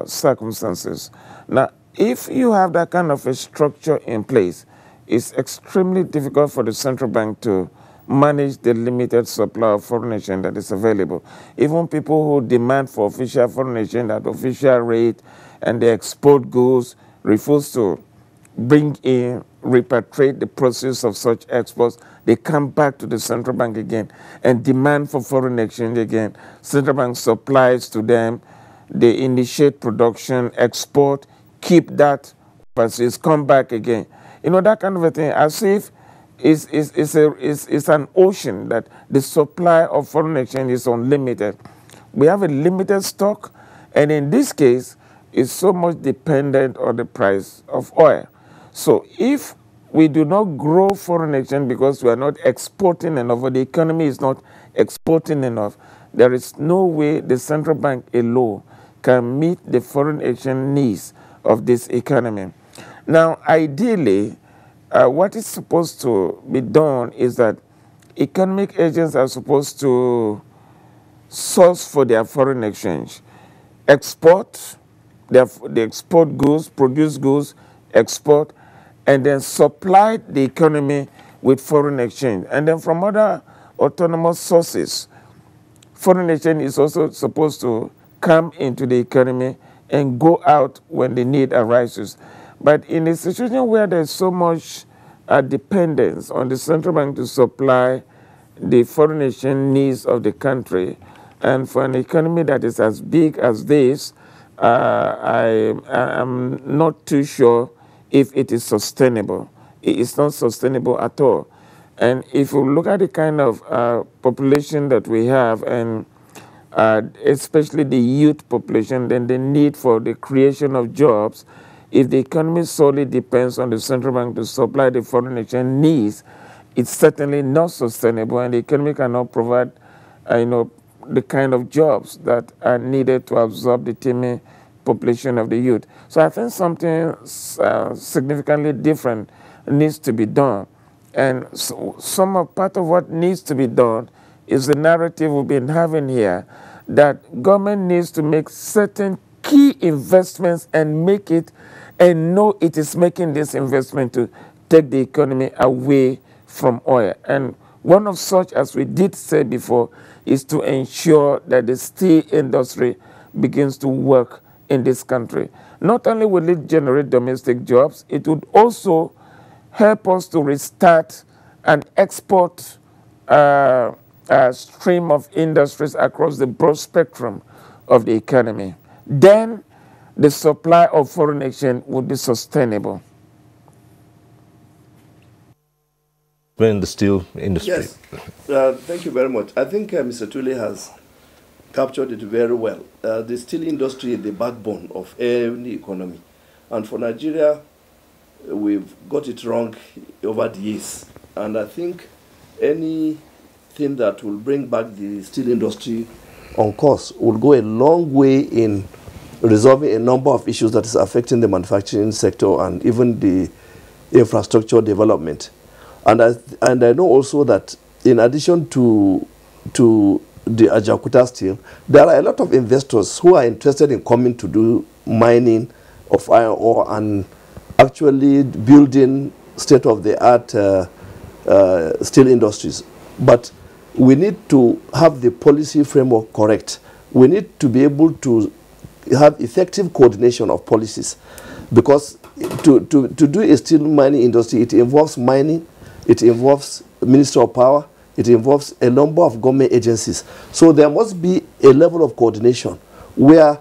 circumstances. Now, if you have that kind of a structure in place, it's extremely difficult for the central bank to manage the limited supply of foreign exchange that is available. Even people who demand for official foreign exchange at official rate and they export goods refuse to bring in, repatriate the process of such exports. They come back to the central bank again and demand for foreign exchange again. Central bank supplies to them. They initiate production, export, keep that overseas, come back again. You know, that kind of a thing, as if it's an ocean that the supply of foreign exchange is unlimited. We have a limited stock, and in this case, it's so much dependent on the price of oil. So if we do not grow foreign exchange because we are not exporting enough, or the economy is not exporting enough, there is no way the central bank alone can meet the foreign exchange needs of this economy. Now, ideally, what is supposed to be done is that economic agents are supposed to source for their foreign exchange, export, they export goods, produce goods, export, and then supply the economy with foreign exchange. And then from other autonomous sources, foreign exchange is also supposed to come into the economy and go out when the need arises. But in a situation where there's so much dependence on the central bank to supply the foreign exchange needs of the country, and for an economy that is as big as this, I am not too sure if it is sustainable. It is not sustainable at all. And if you look at the kind of population that we have, and especially the youth population, then the need for the creation of jobs if the economy solely depends on the central bank to supply the foreign exchange needs, it's certainly not sustainable, and the economy cannot provide, the kind of jobs that are needed to absorb the teeming population of the youth. So I think something significantly different needs to be done. And so part of what needs to be done is the narrative we've been having here, that government needs to make certain key investments and make it, and know it is making this investment to take the economy away from oil. And one of such, as we did say before, is to ensure that the steel industry begins to work in this country. Not only will it generate domestic jobs, it would also help us to restart an export stream of industries across the broad spectrum of the economy. Then the supply of foreign exchange would be sustainable. In the steel industry. Yes, thank you very much. I think Mr. Tule has captured it very well. The steel industry is the backbone of any economy. And for Nigeria, we've got it wrong over the years. And I think anything that will bring back the steel industry on course will go a long way in resolving a number of issues that is affecting the manufacturing sector and even the infrastructure development. And I know also that in addition to the Ajaokuta steel, there are a lot of investors who are interested in coming to do mining of iron ore and actually building state-of-the-art steel industries. But we need to have the policy framework correct. We need to be able to have effective coordination of policies, because to do a steel mining industry, it involves mining, it involves Ministry of Power, it involves a number of government agencies. So there must be a level of coordination where,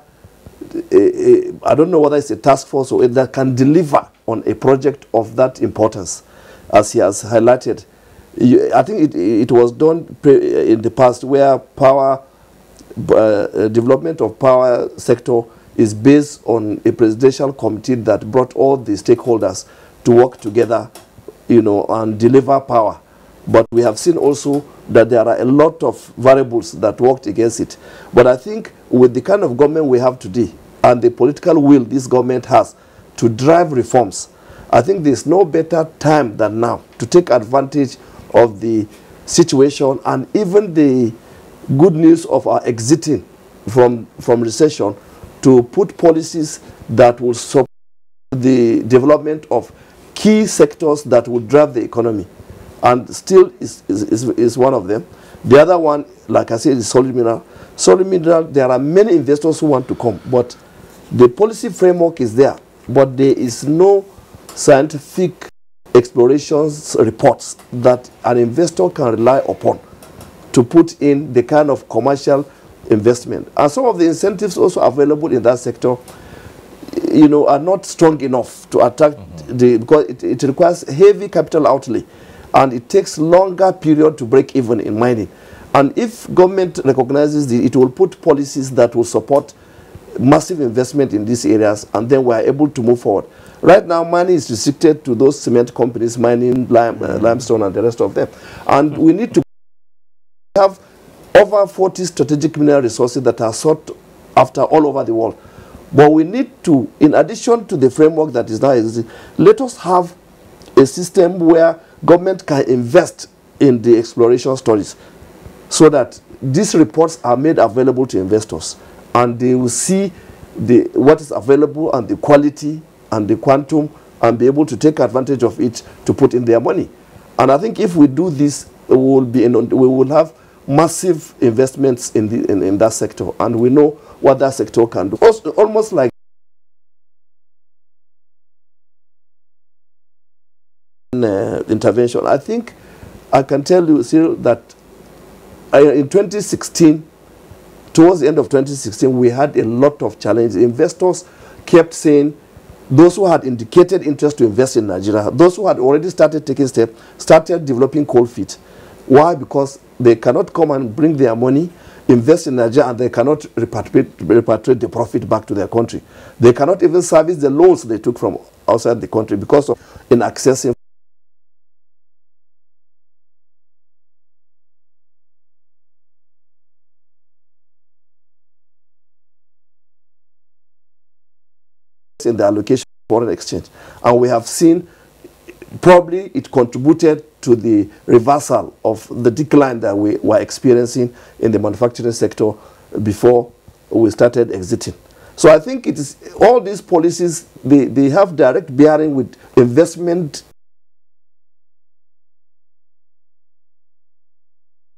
I don't know whether it's a task force or that can deliver on a project of that importance, as he has highlighted. I think it was done in the past where power, development of power sector is based on a presidential committee that brought all the stakeholders to work together, and deliver power. But we have seen also that there are a lot of variables that worked against it. But I think with the kind of government we have today and the political will this government has to drive reforms, I think there's no better time than now to take advantage of the situation and even the good news of our exiting from recession to put policies that will support the development of key sectors that will drive the economy. And steel is one of them. The other one, like I said, is solid mineral. Solid mineral, there are many investors who want to come, but the policy framework is there, but there is no scientific explorations reports that an investor can rely upon to put in the kind of commercial investment. And some of the incentives also available in that sector, are not strong enough to attract because it requires heavy capital outlay, and it takes longer period to break even in mining. And if government recognizes it will put policies that will support massive investment in these areas, and then we are able to move forward. Right now, money is restricted to those cement companies mining limestone and the rest of them. And we need to have over 40 strategic mineral resources that are sought after all over the world. But we need to, in addition to the framework that is now existing, let us have a system where government can invest in the exploration stories so that these reports are made available to investors and they will see what is available and the quality and the quantum and be able to take advantage of it to put in their money. And I think if we do this, we will have massive investments in that sector, and we know what that sector can do. Also, almost like intervention. I think I can tell you, Cyril, that in 2016, towards the end of 2016, we had a lot of challenges. Investors kept saying, those who had indicated interest to invest in Nigeria, those who had already started taking steps, started developing cold feet. Why? Because they cannot come and bring their money. invest in Nigeria and they cannot repatriate the profit back to their country. They cannot even service the loans they took from outside the country because of inaccessing in the allocation of foreign exchange. And we have seen probably it contributed to the reversal of the decline that we were experiencing in the manufacturing sector before we started exiting. So I think it is all these policies, they have direct bearing with investment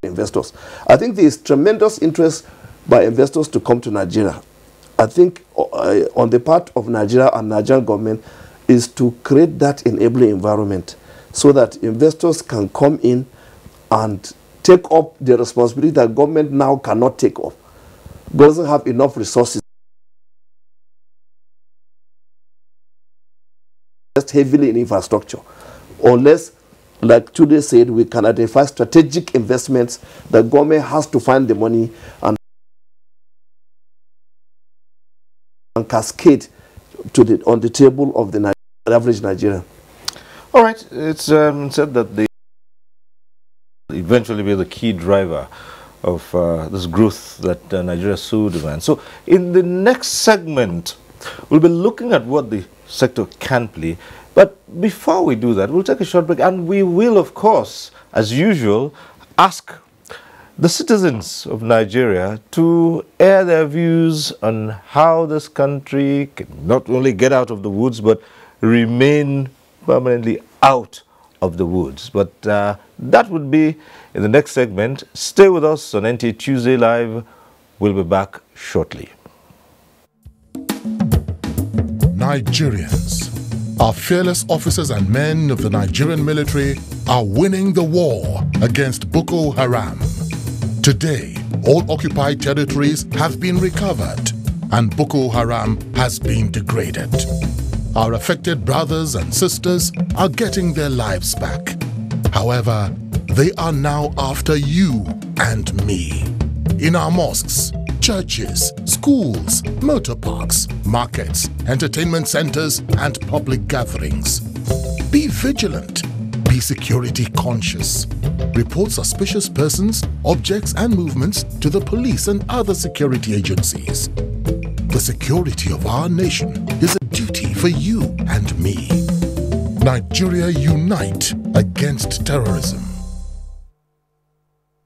investors. I think there is tremendous interest by investors to come to Nigeria. I think on the part of Nigeria and Nigerian government is to create that enabling environment so that investors can come in and take up the responsibility that government now cannot take up. Doesn't have enough resources. Just heavily in infrastructure. Unless, like today said, we can identify strategic investments, the government has to find the money and cascade to on the table of the average Nigerian. All right, it's said that they eventually be the key driver of this growth that Nigeria so demands. So in the next segment, we'll be looking at what the sector can play. But before we do that, we'll take a short break and we will, of course, as usual, ask the citizens of Nigeria to air their views on how this country can not only get out of the woods, but remain permanently out of the woods. But that would be in the next segment. Stay with us on NTA Tuesday Live. We'll be back shortly. Nigerians, our fearless officers and men of the Nigerian military are winning the war against Boko Haram. Today, all occupied territories have been recovered and Boko Haram has been degraded. Our affected brothers and sisters are getting their lives back. However, they are now after you and me. In our mosques, churches, schools, motor parks, markets, entertainment centers, and public gatherings. Be vigilant. Be security conscious. Report suspicious persons, objects, and movements to the police and other security agencies. The security of our nation is a duty for you and me. Nigeria unite against terrorism.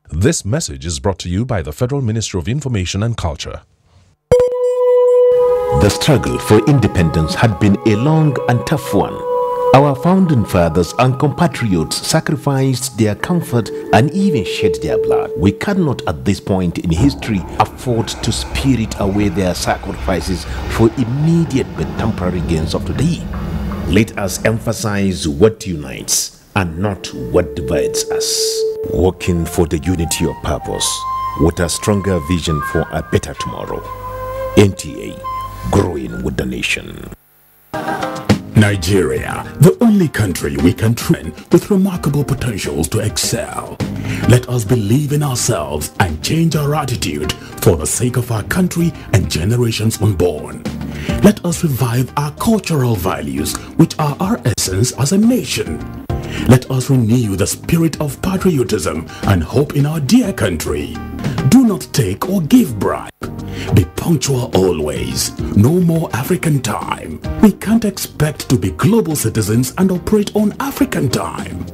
This message is brought to you by the Federal Ministry of Information and Culture. The struggle for independence had been a long and tough one. Our founding fathers and compatriots sacrificed their comfort and even shed their blood. We cannot at this point in history afford to spirit away their sacrifices for immediate but temporary gains of today. Let us emphasize what unites and not what divides us. Working for the unity of purpose with a stronger vision for a better tomorrow. NTA, growing with the nation. Nigeria, the only country we can train with remarkable potentials to excel. Let us believe in ourselves and change our attitude for the sake of our country and generations unborn. Let us revive our cultural values, which are our essence as a nation. Let us renew the spirit of patriotism and hope in our dear country. Do not take or give bribe. Be punctual always. No more African time. We can't expect to be global citizens and operate on African time.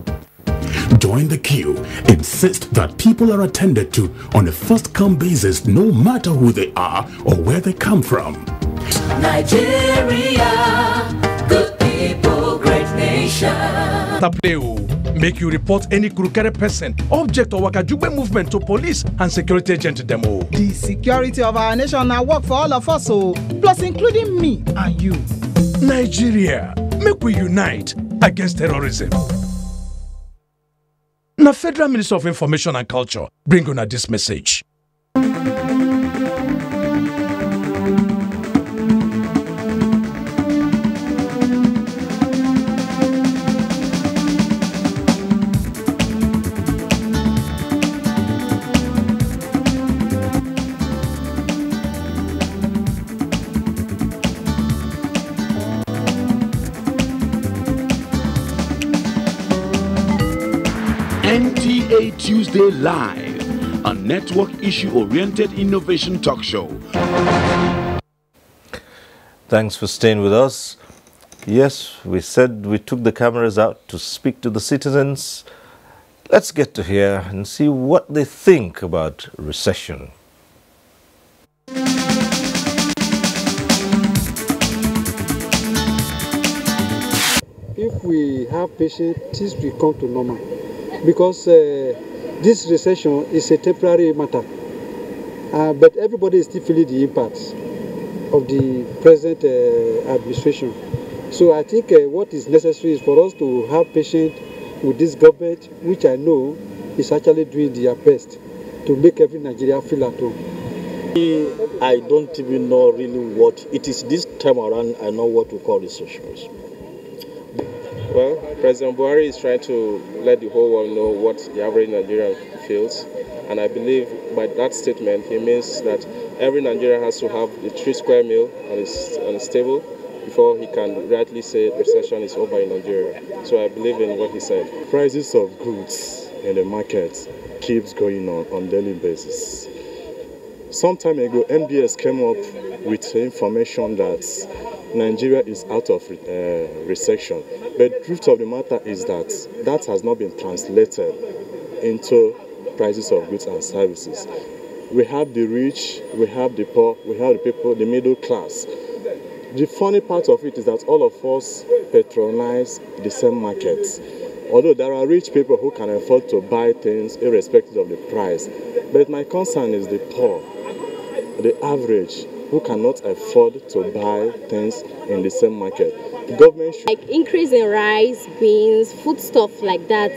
Join the queue. Insist that people are attended to on a first-come basis, no matter who they are or where they come from. Nigeria, good people, great nation. Make you report any crooked person, object or wakajube movement to police and security agent demo. The security of our nation now work for all of us, plus including me and you. Nigeria, make we unite against terrorism. Now, Federal Minister of Information and Culture bring on this message. Tuesday Live, a network issue-oriented innovation talk show. Thanks for staying with us. Yes, we said we took the cameras out to speak to the citizens. Let's get to hear and see what they think about recession. If we have patience, things will come to normal. Because this recession is a temporary matter. But everybody is still feeling the impact of the present administration. So I think what is necessary is for us to have patience with this government, which I know is actually doing their best to make every Nigerian feel at home. I don't even know really what it is this time around. I know what we call recessions. Well, President Buhari is trying to let the whole world know what the average Nigerian feels, and I believe by that statement he means that every Nigerian has to have a 3 square meal on his table before he can rightly say recession is over in Nigeria. So I believe in what he said. Prices of goods in the market keeps going on daily basis. Some time ago, NBS came up with information that Nigeria is out of recession. But the truth of the matter is that that has not been translated into prices of goods and services. We have the rich, we have the poor, we have the people, the middle class. The funny part of it is that all of us patronize the same markets. Although there are rich people who can afford to buy things irrespective of the price. But my concern is the poor, the average, who cannot afford to buy things in the same market. The government should... Like increase in rice, beans, foodstuff like that,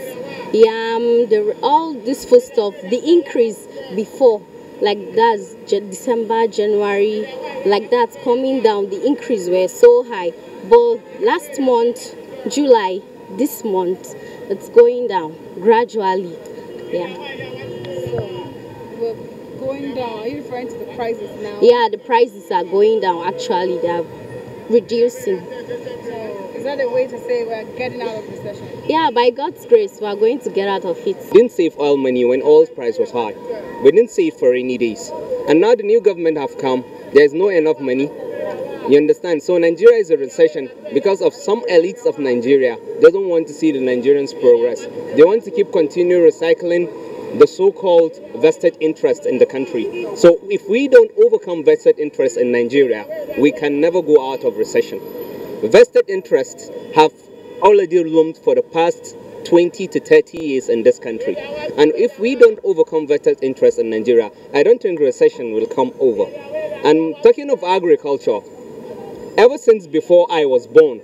yam, all this foodstuff, the increase before, like that's December, January, like that coming down, the increase were so high. But last month, July, this month, it's going down gradually. Yeah. So, going down, are you referring to the prices now? Yeah, the prices are going down actually, they are reducing. So, is that a way to say we're getting out of recession? Yeah, by God's grace, we are going to get out of it. We didn't save oil money when oil price was high. We didn't save for rainy days. And now the new government have come, there's no enough money. You understand? So Nigeria is a recession because of some elites of Nigeria doesn't want to see the Nigerians progress. They want to keep continuing recycling the so-called vested interest in the country. So if we don't overcome vested interest in Nigeria, we can never go out of recession. Vested interests have already loomed for the past 20 to 30 years in this country. And if we don't overcome vested interest in Nigeria, I don't think recession will come over. And talking of agriculture, ever since before I was born,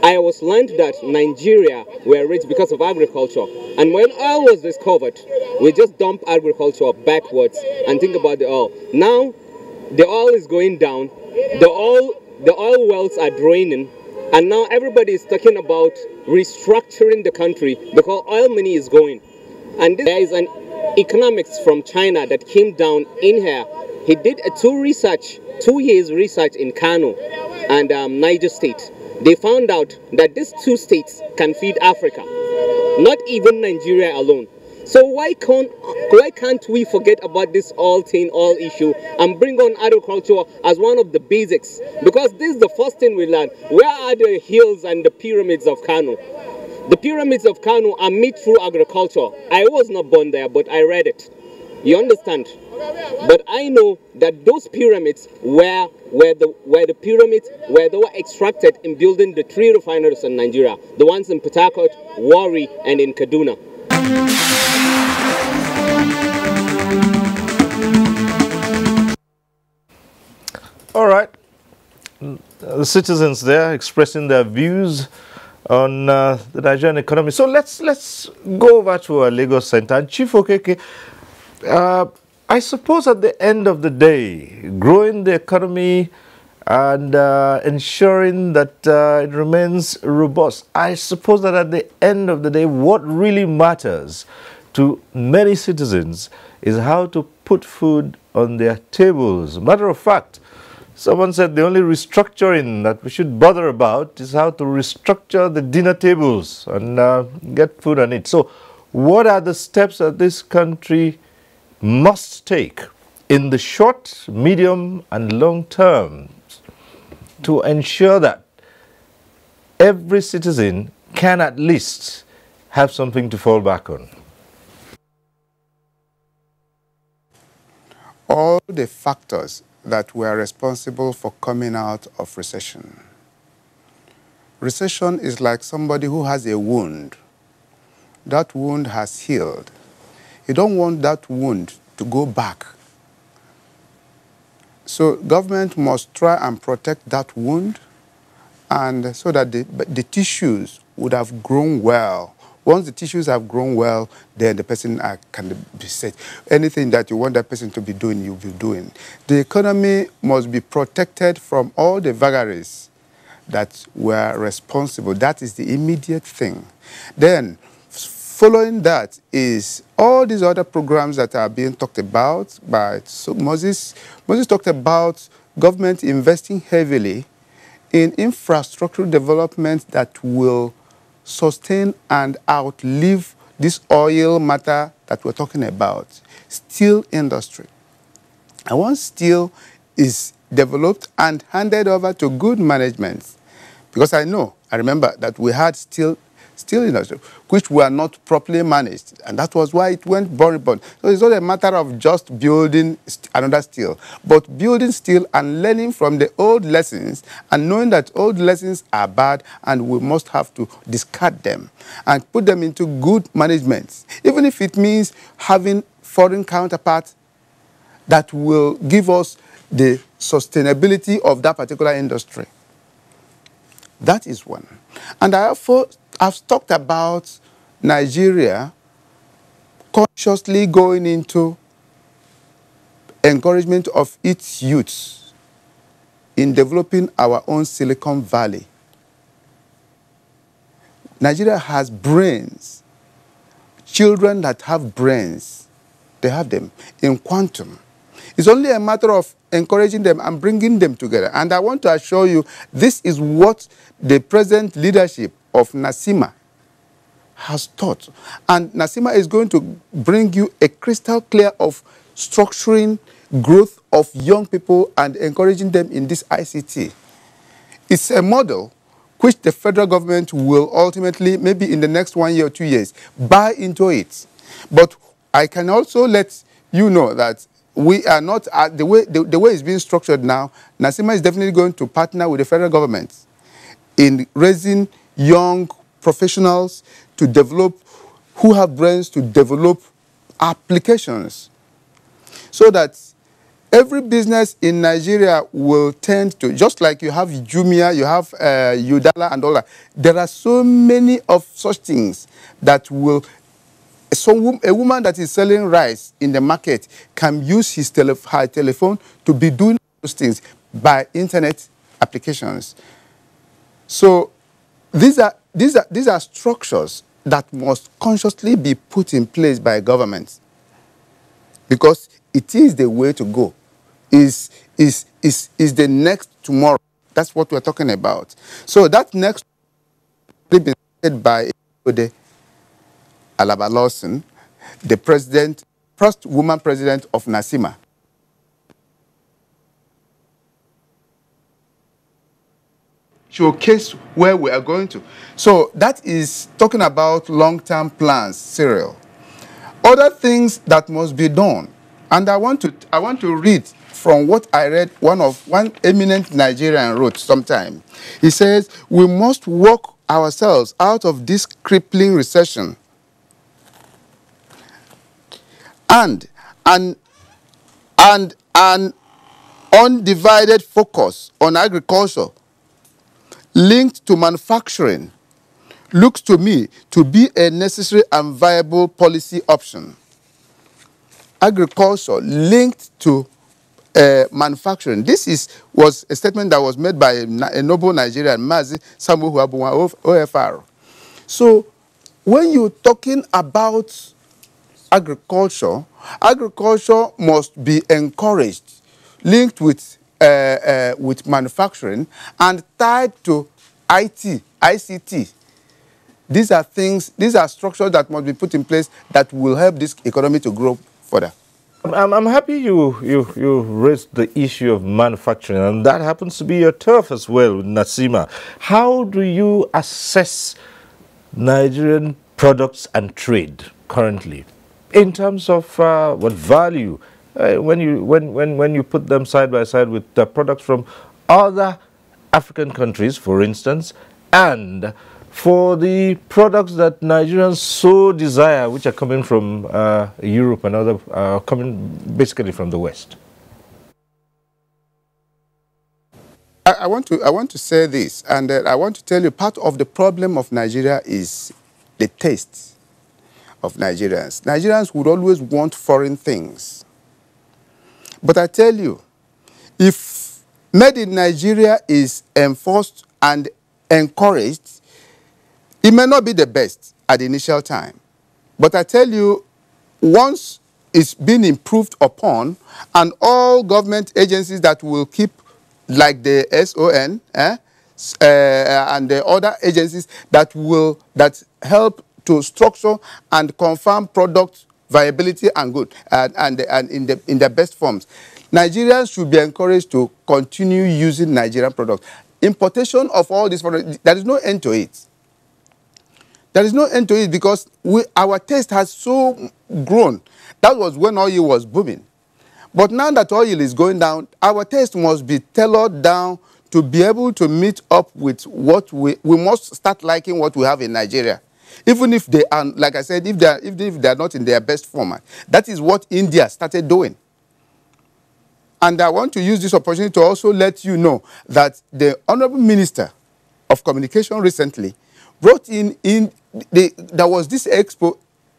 I was learned that Nigeria were rich because of agriculture. And when oil was discovered, we just dump agriculture backwards and think about the oil. Now, the oil is going down, the oil wells are draining, and now everybody is talking about restructuring the country because oil money is going. And there is an economics from China that came down in here. He did a 2 years research in Kano and Niger State. They found out that these 2 states can feed Africa, not even Nigeria alone. So why can't we forget about this oil issue and bring on agriculture as one of the basics? Because this is the first thing we learned. Where are the hills and the pyramids of Kano? The pyramids of Kano are made through agriculture. I was not born there, but I read it. You understand? But I know that those pyramids were the pyramids where they were extracted in building the 3 refineries in Nigeria, the ones in Port Harcourt, Warri, and in Kaduna. All right. The citizens there expressing their views on the Nigerian economy. So let's go over to our Lagos Center. And Chief Okeke, I suppose at the end of the day, growing the economy and ensuring that it remains robust, I suppose that at the end of the day, what really matters to many citizens is how to put food on their tables. Matter of fact, someone said the only restructuring that we should bother about is how to restructure the dinner tables and get food on it. So what are the steps that this country must take in the short, medium, and long term to ensure that every citizen can at least have something to fall back on? All the factors that were responsible for coming out of recession. Recession is like somebody who has a wound. That wound has healed. You don't want that wound to go back. So government must try and protect that wound, and so that the tissues would have grown well. Once the tissues have grown well, then the person can be set. Anything that you want that person to be doing, you'll be doing. The economy must be protected from all the vagaries that were responsible. That is the immediate thing. Then, following that is all these other programs that are being talked about by Moses. Moses talked about government investing heavily in infrastructural development that will sustain and outlive this oil matter that we're talking about. Steel industry. And once steel is developed and handed over to good management, because I remember that we had steel industry, which were not properly managed, and that was why it went moribund. So it's not a matter of just building another steel, but building steel and learning from the old lessons and knowing that old lessons are bad and we must have to discard them and put them into good management, even if it means having foreign counterparts that will give us the sustainability of that particular industry. That is one. And I've talked about Nigeria consciously going into encouragement of its youths in developing our own Silicon Valley. Nigeria has brains. Children that have brains, they have them in quantum. It's only a matter of encouraging them and bringing them together. And I want to assure you, this is what the present leadership of NASIMA has taught. And NASIMA is going to bring you a crystal clear of structuring growth of young people and encouraging them in this ICT. It's a model which the federal government will ultimately, maybe in the next 1 year or 2 years, buy into it. But I can also let you know that we are not, the way it's being structured now, NASIMA is definitely going to partner with the federal government in raising young professionals to develop, who have brains to develop applications, so that every business in Nigeria will tend to, just like you have Jumia, you have Udala and all that, there are so many of such things that will, a woman that is selling rice in the market can use her telephone to be doing those things by internet applications. So these are structures that must consciously be put in place by government, because it is the way to go. Is the next tomorrow. That's what we're talking about. So that next been said by Alaba Lawson, the president, first woman president of NASIMA. Showcase where we are going to. So that is talking about long-term plans, Cyril. Other things that must be done, and I want to read from what I read, one eminent Nigerian wrote sometime. He says, we must work ourselves out of this crippling recession and an undivided focus on agriculture linked to manufacturing looks to me to be a necessary and viable policy option. Agriculture linked to manufacturing. This was a statement that was made by a noble Nigerian, Mazi Samuel Huabunwa, OFR. So when you're talking about agriculture, agriculture must be encouraged, linked with manufacturing, and tied to ICT. These are things, these are structures that must be put in place that will help this economy to grow further. I'm happy you raised the issue of manufacturing, and that happens to be your turf as well, Nasima. How do you assess Nigerian products and trade currently, in terms of what value, when you put them side by side with the products from other African countries, for instance, and for the products that Nigerians so desire, which are coming from Europe and other, coming basically from the West? I want to say this, and I want to tell you part of the problem of Nigeria is the taste of Nigerians. Nigerians would always want foreign things. But I tell you, if made in Nigeria is enforced and encouraged, it may not be the best at the initial time. But I tell you, once it's been improved upon, and all government agencies that will keep, like the SON, and the other agencies that help to structure and confirm product viability and good and in the best forms, Nigerians should be encouraged to continue using Nigerian products. Importation of all these products, there is no end to it. There is no end to it because our taste has so grown. That was when oil was booming. But now that oil is going down, our taste must be tailored down to be able to meet up with what we must start liking what we have in Nigeria. Even if they are, like I said, if they are not in their best format. That is what India started doing. And I want to use this opportunity to also let you know that the Honorable Minister of Communication recently brought there was this expo,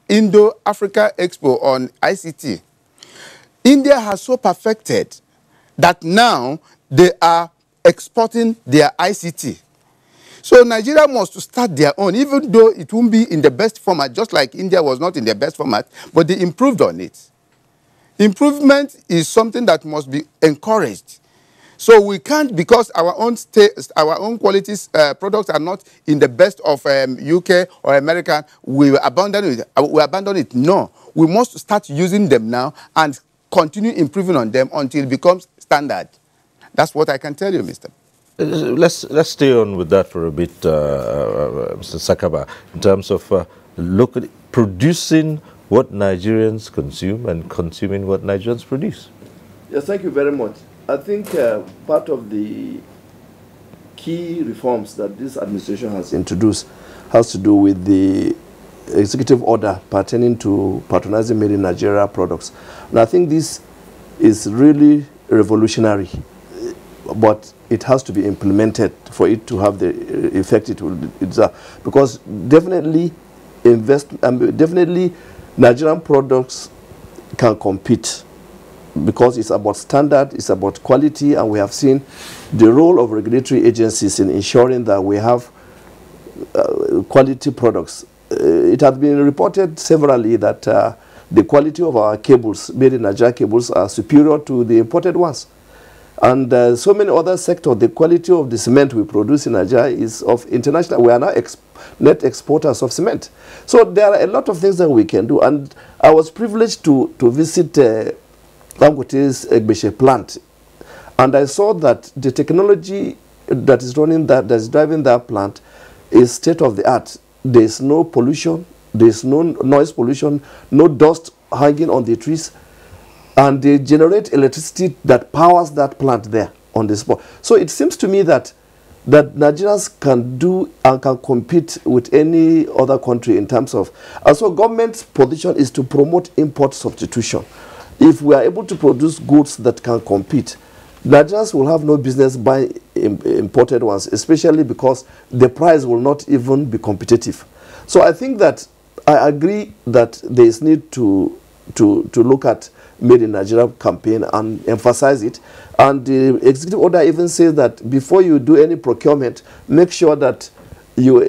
Indo-Africa Expo on ICT. India has so perfected that now they are exporting their ICT. So Nigeria must start their own, even though it won't be in the best format, just like India was not in the best format, but they improved on it. Improvement is something that must be encouraged. So we can't, because our own qualities products are not in the best of UK or America, we abandon it. No, we must start using them now and continue improving on them until it becomes standard. That's what I can tell you, Mr. Let's stay on with that for a bit, Mr. Sakaba, in terms of producing what Nigerians consume and consuming what Nigerians produce. Yes, thank you very much. I think part of the key reforms that this administration has introduced has to do with the executive order pertaining to patronizing made in Nigeria products. And I think this is really revolutionary, but it has to be implemented for it to have the effect it will deserve. Because definitely Nigerian products can compete, because it's about standard, it's about quality, and we have seen the role of regulatory agencies in ensuring that we have quality products. It has been reported severally that the quality of our cables, made in Nigeria cables, are superior to the imported ones. And so many other sectors, the quality of the cement we produce in Nigeria is of international. We are now net exporters of cement. So there are a lot of things that we can do. And I was privileged to visit Dangote's Egbeshe plant, and I saw that the technology that is driving that plant is state of the art. There is no pollution, there is no noise pollution, no dust hanging on the trees, and they generate electricity that powers that plant there on the spot. So it seems to me that Nigerians can do and can compete with any other country in terms of. And so government's position is to promote import substitution. If we are able to produce goods that can compete, Nigerians will have no business buying imported ones, especially because the price will not even be competitive. So I think that I agree that there is need to look at Made in Nigeria campaign and emphasize it. And the executive order even says that before you do any procurement, make sure that you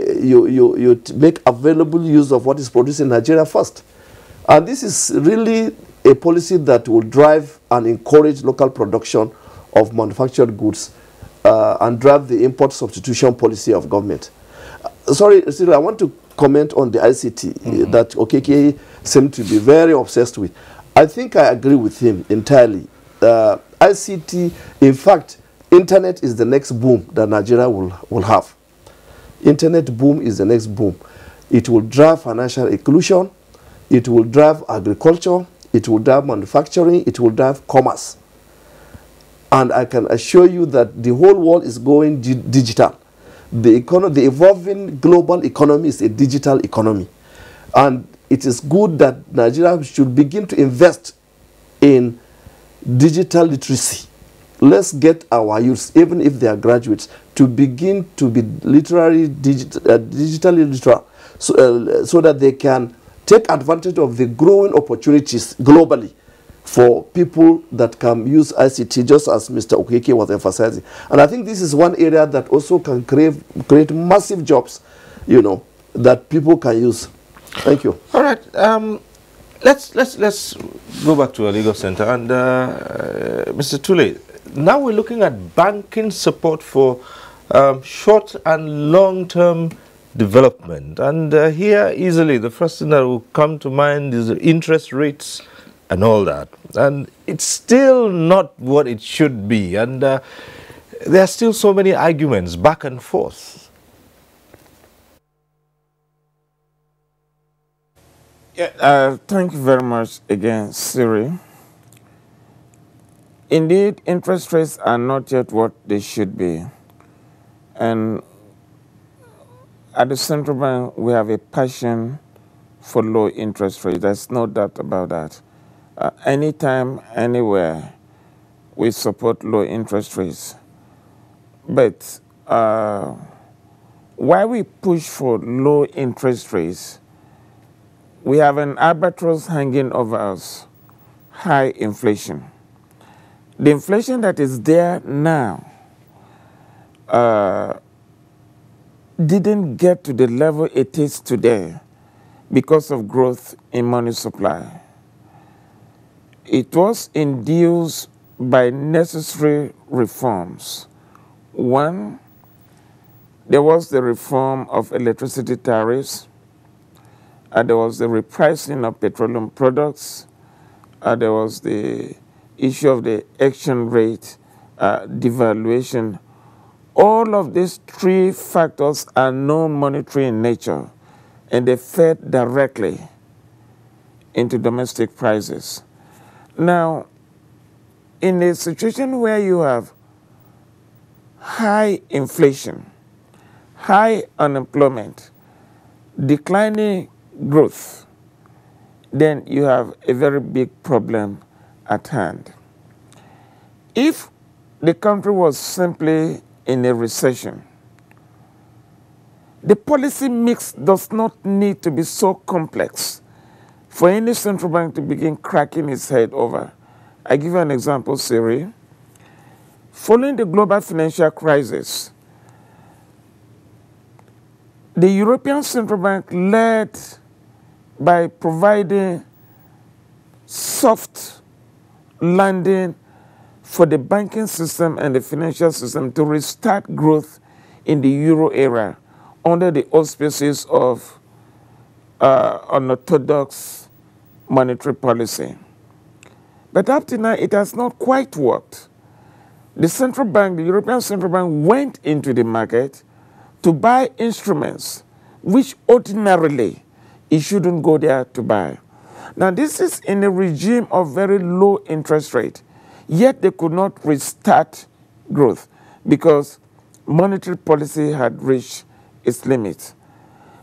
make available use of what is produced in Nigeria first. And this is really a policy that will drive and encourage local production of manufactured goods and drive the import substitution policy of government. Sorry, I want to comment on the ICT that Okeke seemed to be very obsessed with. I think I agree with him entirely. ICT, in fact, internet is the next boom that Nigeria will have. Internet boom is the next boom. It will drive financial inclusion, it will drive agriculture, it will drive manufacturing, it will drive commerce. And I can assure you that the whole world is going digital. The evolving global economy is a digital economy. And it is good that Nigeria should begin to invest in digital literacy. Let's get our youths, even if they are graduates, to begin to be digitally literate, so that they can take advantage of the growing opportunities globally for people that can use ICT, just as Mr. Okeke was emphasizing. And I think this is one area that also can create massive jobs, you know, that people can use. Thank you. All right. Let's go back to our legal center. And Mr. Tule, now we're looking at banking support for short and long-term development. And here, easily, the first thing that will come to mind is the interest rates and all that. And it's still not what it should be. And there are still so many arguments back and forth. Yeah, thank you very much again, Siri. Indeed, interest rates are not yet what they should be. And at the central bank, we have a passion for low interest rates. There's no doubt about that. Anytime, anywhere, we support low interest rates. But while we push for low interest rates, we have an albatross hanging over us, high inflation. The inflation that is there now didn't get to the level it is today because of growth in money supply. It was induced by necessary reforms. One, there was the reform of electricity tariffs. There was the repricing of petroleum products. There was the issue of the exchange rate devaluation. All of these three factors are non-monetary in nature, and they fed directly into domestic prices. Now, in a situation where you have high inflation, high unemployment, declining growth, then you have a very big problem at hand. If the country was simply in a recession, the policy mix does not need to be so complex for any central bank to begin cracking its head over. I give you an example, Siri. Following the global financial crisis, the European Central Bank led by providing soft landing for the banking system and the financial system to restart growth in the euro area under the auspices of unorthodox monetary policy. But up to now, it has not quite worked. The central bank, the European Central Bank, went into the market to buy instruments which ordinarily it shouldn't go there to buy. Now, this is in a regime of very low interest rate, yet they could not restart growth because monetary policy had reached its limit.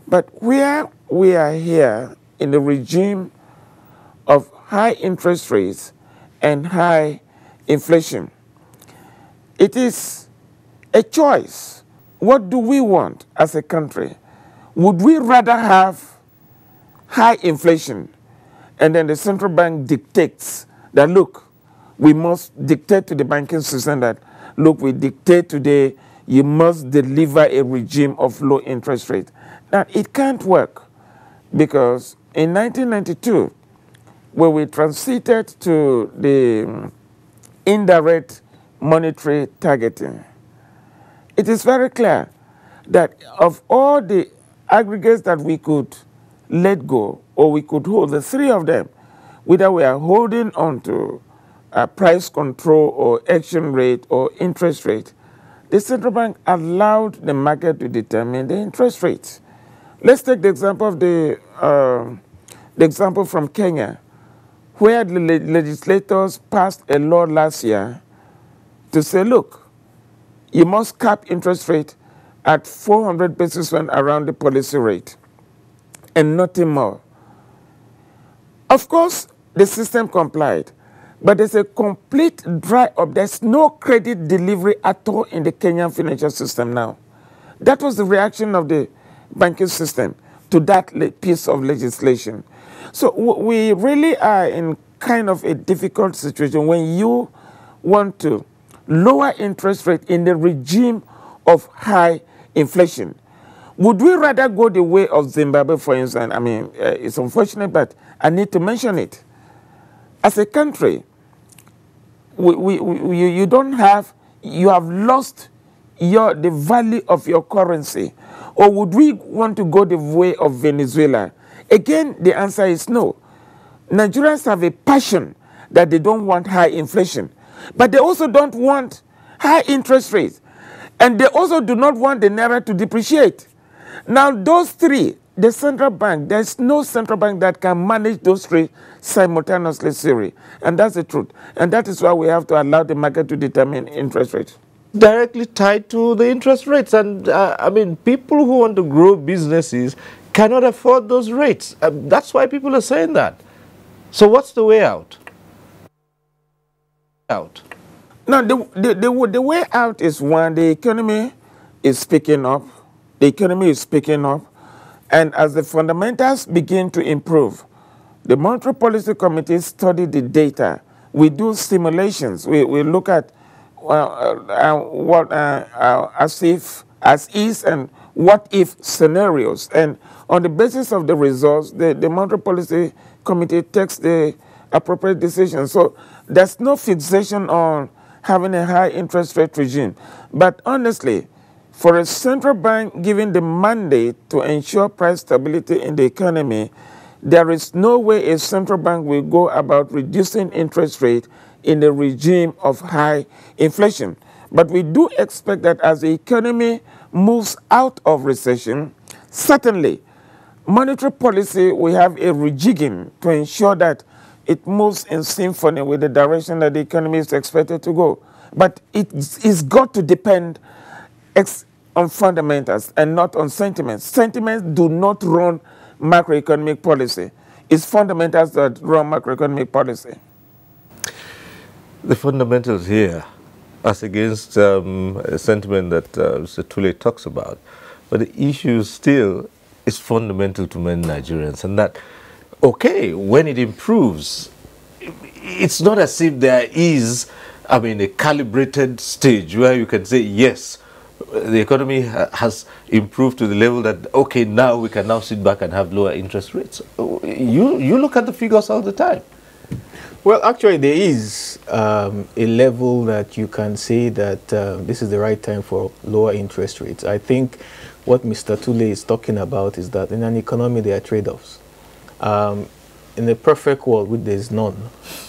But where we are here in a regime of high interest rates and high inflation, it is a choice. What do we want as a country? Would we rather have high inflation and then the central bank dictates that, look, we must dictate to the banking system that, look, we dictate today, you must deliver a regime of low interest rate. Now, it can't work because in 1992, when we transited to the indirect monetary targeting, it is very clear that of all the aggregates that we could let go or we could hold, the three of them, whether we are holding on to price control or exchange rate or interest rate, the central bank allowed the market to determine the interest rates. Let's take the example of the example from Kenya, where the legislators passed a law last year to say, look, you must cap interest rate at 400 basis points around the policy rate and nothing more. Of course, the system complied, but there's a complete dry up. There's no credit delivery at all in the Kenyan financial system now. That was the reaction of the banking system to that piece of legislation. So we really are in kind of a difficult situation when you want to lower interest rate in the regime of high inflation. Would we rather go the way of Zimbabwe, for instance? I mean, it's unfortunate, but I need to mention it. As a country, you don't have, you have lost the value of your currency. Or would we want to go the way of Venezuela? Again, the answer is no. Nigerians have a passion that they don't want high inflation, but they also don't want high interest rates. And they also do not want the naira to depreciate. Now, those three, the central bank, there's no central bank that can manage those three simultaneously, Siri. And that's the truth. And that is why we have to allow the market to determine interest rates. Directly tied to the interest rates. And I mean, people who want to grow businesses cannot afford those rates. That's why people are saying that. So what's the way out? Now, the way out is one, the economy is picking up. The economy is picking up. And as the fundamentals begin to improve, the Monetary Policy Committee studied the data. We do simulations. We look at what as is and what if scenarios. And on the basis of the results, the Monetary Policy Committee takes the appropriate decision. So there's no fixation on having a high interest rate regime. But honestly, for a central bank given the mandate to ensure price stability in the economy, there is no way a central bank will go about reducing interest rate in the regime of high inflation. But we do expect that as the economy moves out of recession, certainly monetary policy will have a rejigging to ensure that it moves in symphony with the direction that the economy is expected to go. But it's got to depend on fundamentals and not on sentiments. Sentiments do not run macroeconomic policy. It's fundamentals that run macroeconomic policy. The fundamentals here, as against a sentiment that Mr. Tule talks about, but the issue still is fundamental to many Nigerians, and that, okay, when it improves, it's not as if there is, I mean, a calibrated stage where you can say, yes, the economy has improved to the level that, okay, now we can now sit back and have lower interest rates. You look at the figures all the time. Well, actually, there is a level that you can say that this is the right time for lower interest rates. I think what Mr. Tule is talking about is that in an economy, there are trade-offs. In a perfect world, which there is none,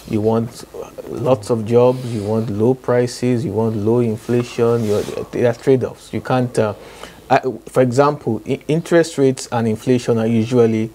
you want lots of jobs, you want low prices, you want low inflation, there are trade-offs. You can't, for example, interest rates and inflation are usually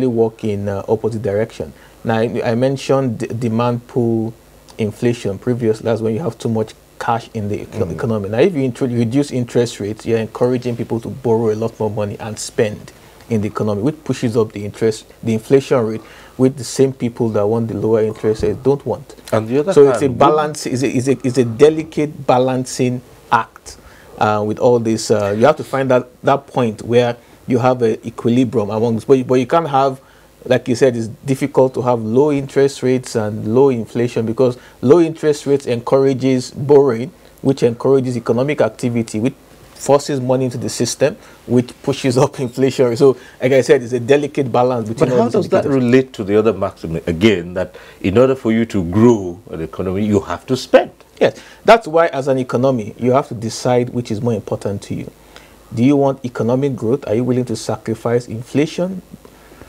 work in opposite direction. Now, I mentioned demand pull inflation previously. That's when you have too much cash in the economy. Now, if you reduce interest rates, you're encouraging people to borrow a lot more money and spend in the economy, which pushes up the inflation rate, with the same people that want the lower interest rates don't want. And the other so it's a balance, is a delicate balancing act with all this. You have to find that point where you have an equilibrium among this, but you can't have, like you said, it's difficult to have low interest rates and low inflation, because low interest rates encourages borrowing, which encourages economic activity, which forces money into the system, which pushes up inflation. So, like I said, it's a delicate balance between. But how does that relate to the other maxim again, that in order for you to grow an economy, you have to spend? Yes, that's why as an economy, you have to decide which is more important to you. Do you want economic growth? Are you willing to sacrifice inflation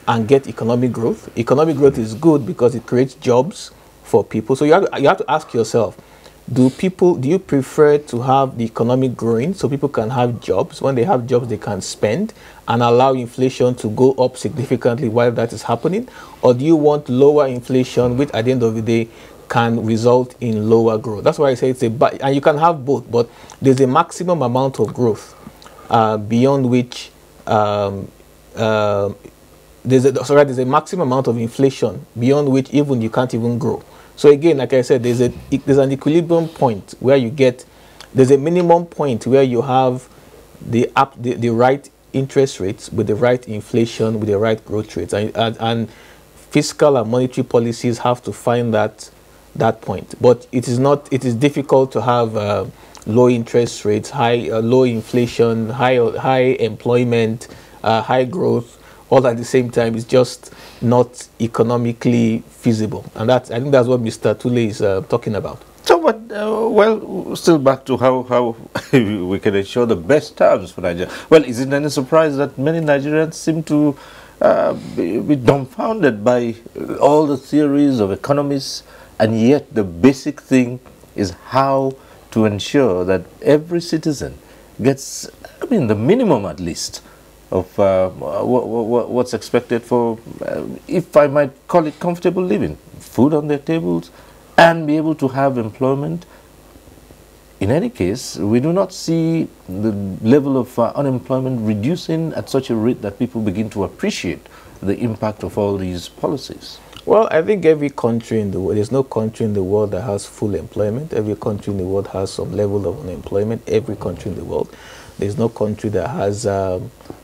and get economic growth? Economic growth is good because it creates jobs for people. So you have to ask yourself, do you prefer to have the economic growing so people can have jobs? When they have jobs, they can spend and allow inflation to go up significantly while that is happening? Or do you want lower inflation, which at the end of the day can result in lower growth? That's why I say and you can have both, but there's a maximum amount of growth beyond which there's a maximum amount of inflation beyond which even you can't even grow. So again, like I said, there's an equilibrium point where there's a minimum point where you have the right interest rates with the right inflation with the right growth rates, and fiscal and monetary policies have to find that point. But it is difficult to have low interest rates, low inflation, high employment, high growth, all at the same time. Is just not economically feasible, and I think that's what Mr. Tule is talking about. So, but well, still back to how we can ensure the best terms for Nigeria. Well, is it any surprise that many Nigerians seem to be dumbfounded by all the theories of economists, and yet the basic thing is how to ensure that every citizen gets, the minimum at least, of what's expected for, if I might call it, comfortable living, food on their tables, and be able to have employment. In any case, we do not see the level of unemployment reducing at such a rate that people begin to appreciate the impact of all these policies. Well, I think every country in the world, there's no country in the world that has full employment. Every country in the world has some level of unemployment. Every country in the world. There's no country that has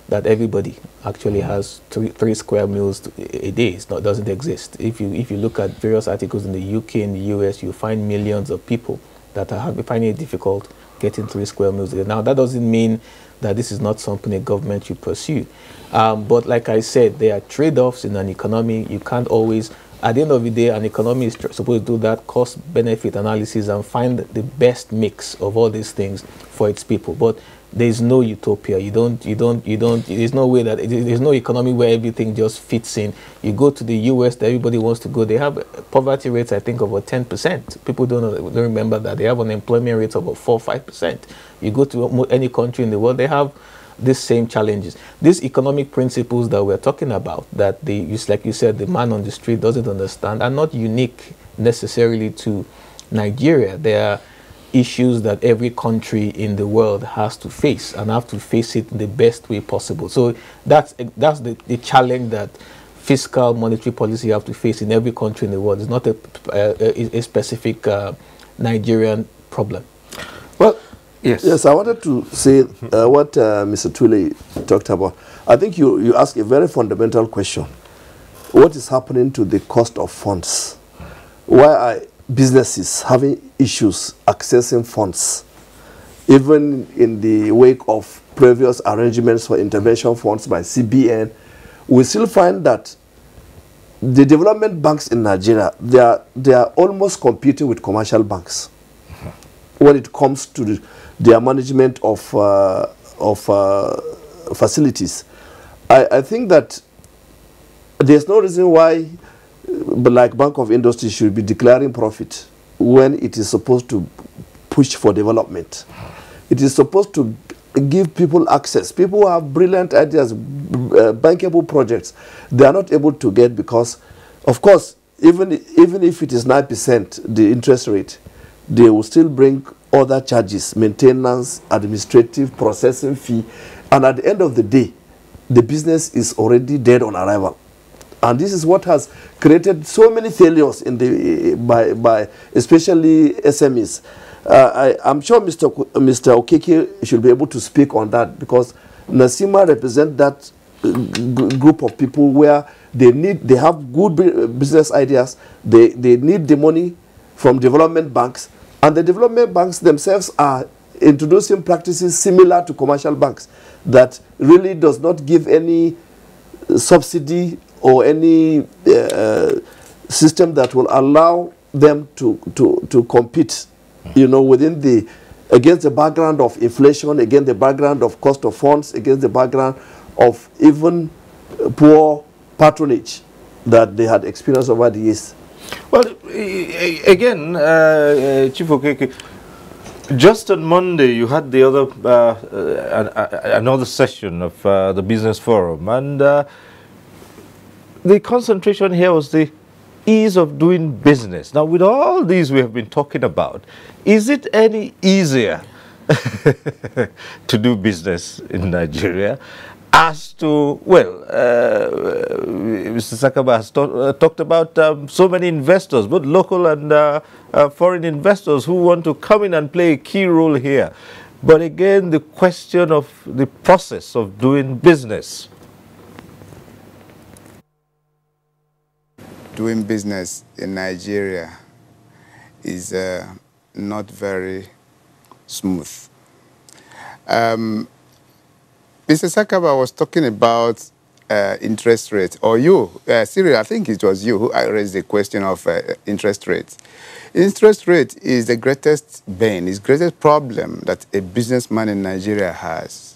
that everybody actually has three square meals a day. It doesn't exist. If you look at various articles in the UK and the US, you find millions of people that are finding it difficult getting 3 square meals a day. Now, that doesn't mean that this is not something a government should pursue. But like I said, there are trade-offs in an economy. You can't always, at the end of the day, an economy is supposed to do that cost-benefit analysis and find the best mix of all these things for its people. But there's no utopia. There's no way that, there's no economy where everything just fits in. You go to the US that everybody wants to go, they have poverty rates, I think, over 10%. People don't remember that. They have unemployment rates of about 4-5%. You go to any country in the world, they have these same challenges. These economic principles that we're talking about, that just like you said, the man on the street doesn't understand, are not unique necessarily to Nigeria. They are issues that every country in the world has to face, and have to face it in the best way possible. So that's the challenge that fiscal monetary policy have to face in every country in the world. It's not a specific Nigerian problem. Well, yes, I wanted to say what Mr. Tule talked about. I think you asked a very fundamental question. What is happening to the cost of funds? Why are businesses having issues accessing funds, even in the wake of previous arrangements for intervention funds by CBN? We still find that the development banks in Nigeria, they are almost competing with commercial banks when it comes to their management of facilities. I think that there's no reason why, like Bank of Industry, should be declaring profit when it is supposed to push for development. It is supposed to give people access. People who have brilliant ideas, bankable projects, they are not able to get because, of course, even if it is 9% the interest rate, they will still bring other charges, maintenance, administrative, processing fee, and at the end of the day, the business is already dead on arrival. And this is what has created so many failures in by especially SMEs. I'm sure Mr. Okeke should be able to speak on that, because Nasima represents that group of people where they have good business ideas, they need the money from development banks, and the development banks themselves are introducing practices similar to commercial banks that really does not give any subsidy or any system that will allow them to compete, within the against the background of inflation, against the background of cost of funds, against the background of even poor patronage that they had experienced over the years. Well, again, Chief Okeke, just on Monday you had the other another session of the Business Forum, and the concentration here was the ease of doing business. Now, with all these we have been talking about, is it any easier to do business in Nigeria? As to, well, Mr. Sakaba has talked about so many investors, both local and foreign investors who want to come in and play a key role here. But again, the question of the process of doing business. Doing business in Nigeria is not very smooth. Mr. Sakaba was talking about interest rates, or you, Cyril, I think it was you who raised the question of interest rates. Interest rate is the greatest bane, is the greatest problem that a businessman in Nigeria has.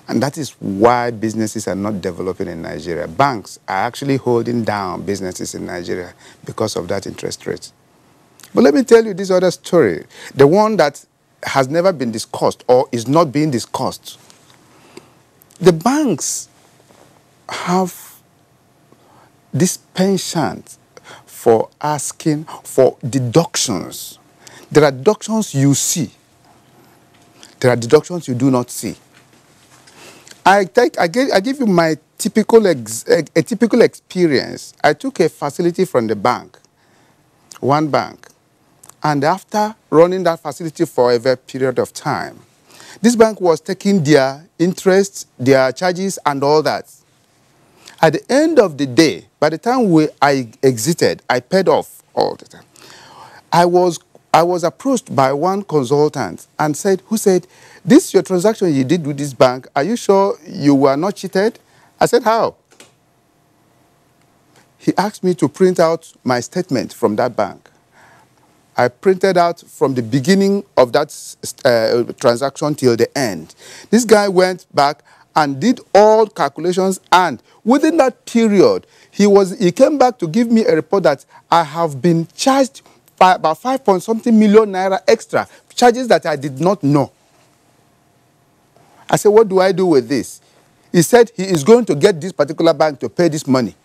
And that is why businesses are not developing in Nigeria. Banks are actually holding down businesses in Nigeria because of that interest rate. But let me tell you this other story, the one that has never been discussed or is not being discussed. The banks have this penchant for asking for deductions. There are deductions you see. There are deductions you do not see. I give you my typical experience. I took a facility from the bank, one bank, and after running that facility for a very period of time, this bank was taking their interest, their charges, and all that. At the end of the day, by the time I exited, I paid off all the time. I was approached by one consultant and who said, this your transaction you did with this bank, are you sure you were not cheated? I said, how? He asked me to print out my statement from that bank. I printed out from the beginning of that transaction till the end. This guy went back and did all calculations, and within that period, he came back to give me a report that I have been charged about 5-point-something million naira extra, charges that I did not know. I said, what do I do with this? He said he is going to get this particular bank to pay this money.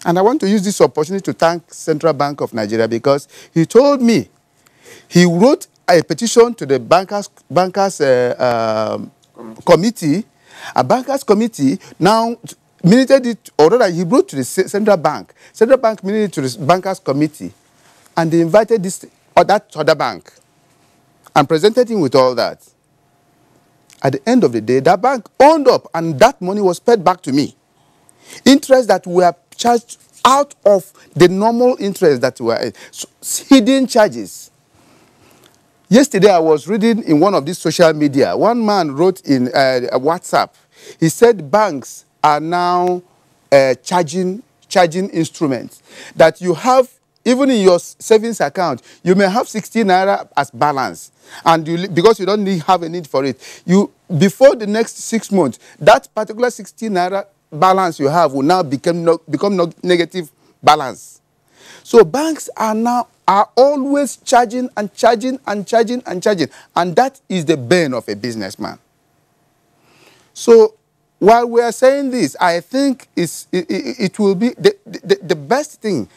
And I want to use this opportunity to thank Central Bank of Nigeria, because he told me he wrote a petition to the bankers committee. A bankers committee now minuted it, or rather he wrote to the Central Bank. Central Bank minuted it to the bankers committee, and they invited this that other bank and presented him with all that. At the end of the day, that bank owned up, and that money was paid back to me. Interest that were charged out of the normal interest that were hidden charges. Yesterday, I was reading in one of these social media, one man wrote in WhatsApp, he said banks are now charging instruments that you have. Even in your savings account, you may have 16 naira as balance, and because you don't have a need for it, before the next 6 months, that particular 16 naira balance you have will now become negative balance. So banks are always charging and charging and charging and charging, and that is the bane of a businessman. So while we are saying this, I think it will be the best thing.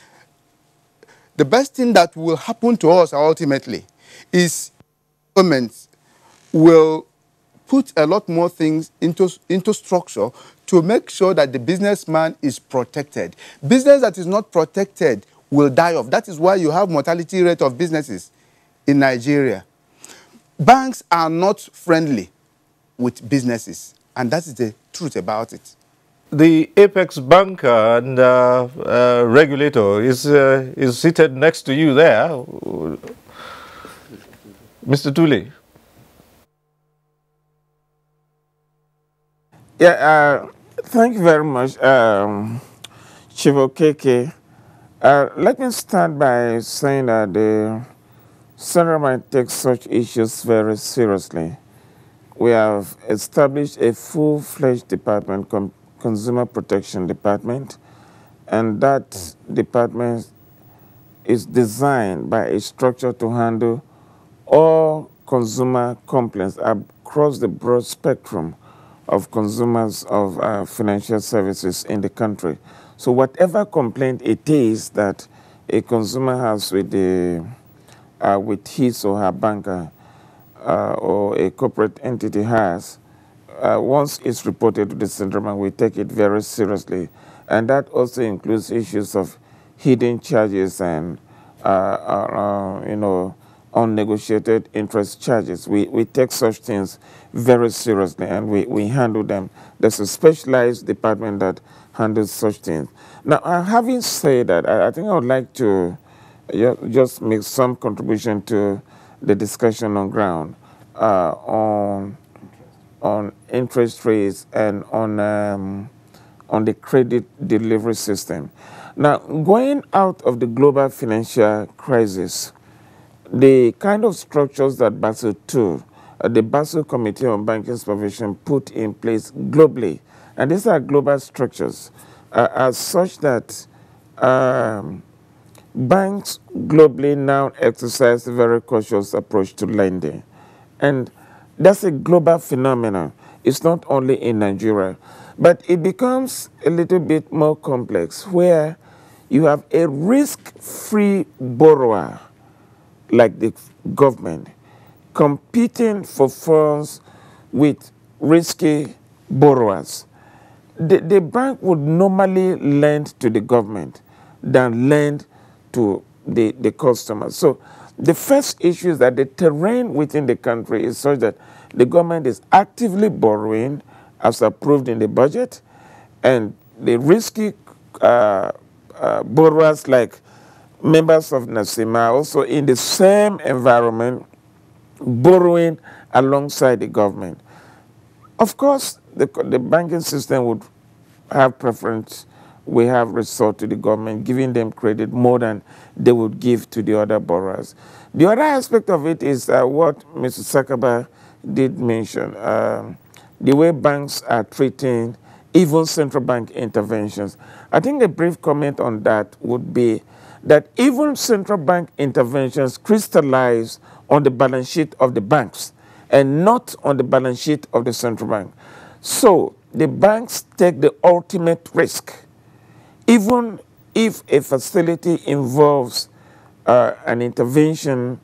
The best thing that will happen to us ultimately is governments will put a lot more things into structure to make sure that the businessman is protected. Business that is not protected will die off. That is why you have mortality rate of businesses in Nigeria. Banks are not friendly with businesses, and that is the truth about it. The apex banker and regulator is seated next to you there, Mr. Tule. Yeah, thank you very much, Chief Okeke. Let me start by saying that the Central Bank takes such issues very seriously. We have established a full-fledged department, Consumer Protection Department, and that department is designed by a structure to handle all consumer complaints across the broad spectrum of consumers of financial services in the country. So whatever complaint it is that a consumer has with his or her banker or a corporate entity has, once it's reported to the central bank, we take it very seriously. And that also includes issues of hidden charges and, unnegotiated interest charges. We take such things very seriously and we handle them. There's a specialized department that handles such things. Now, having said that, I think I would like to just make some contribution to the discussion on ground on interest rates and on the credit delivery system. Now, going out of the global financial crisis, the kind of structures that Basel II, the Basel Committee on Banking Supervision, put in place globally, and these are global structures, are such that banks globally now exercise a very cautious approach to lending. And that's a global phenomenon. It's not only in Nigeria. But it becomes a little bit more complex where you have a risk-free borrower like the government competing for funds with risky borrowers. The bank would normally lend to the government than lend to the customers. So the first issue is that the terrain within the country is such that the government is actively borrowing as approved in the budget, and the risky borrowers like members of NASIMA are also in the same environment borrowing alongside the government. Of course, the banking system would have preference. We have resort to the government, giving them credit more than they would give to the other borrowers. The other aspect of it is what Mr. Sakaba did mention, the way banks are treating even central bank interventions. I think a brief comment on that would be that even central bank interventions crystallize on the balance sheet of the banks and not on the balance sheet of the central bank. So the banks take the ultimate risk, even if a facility involves an intervention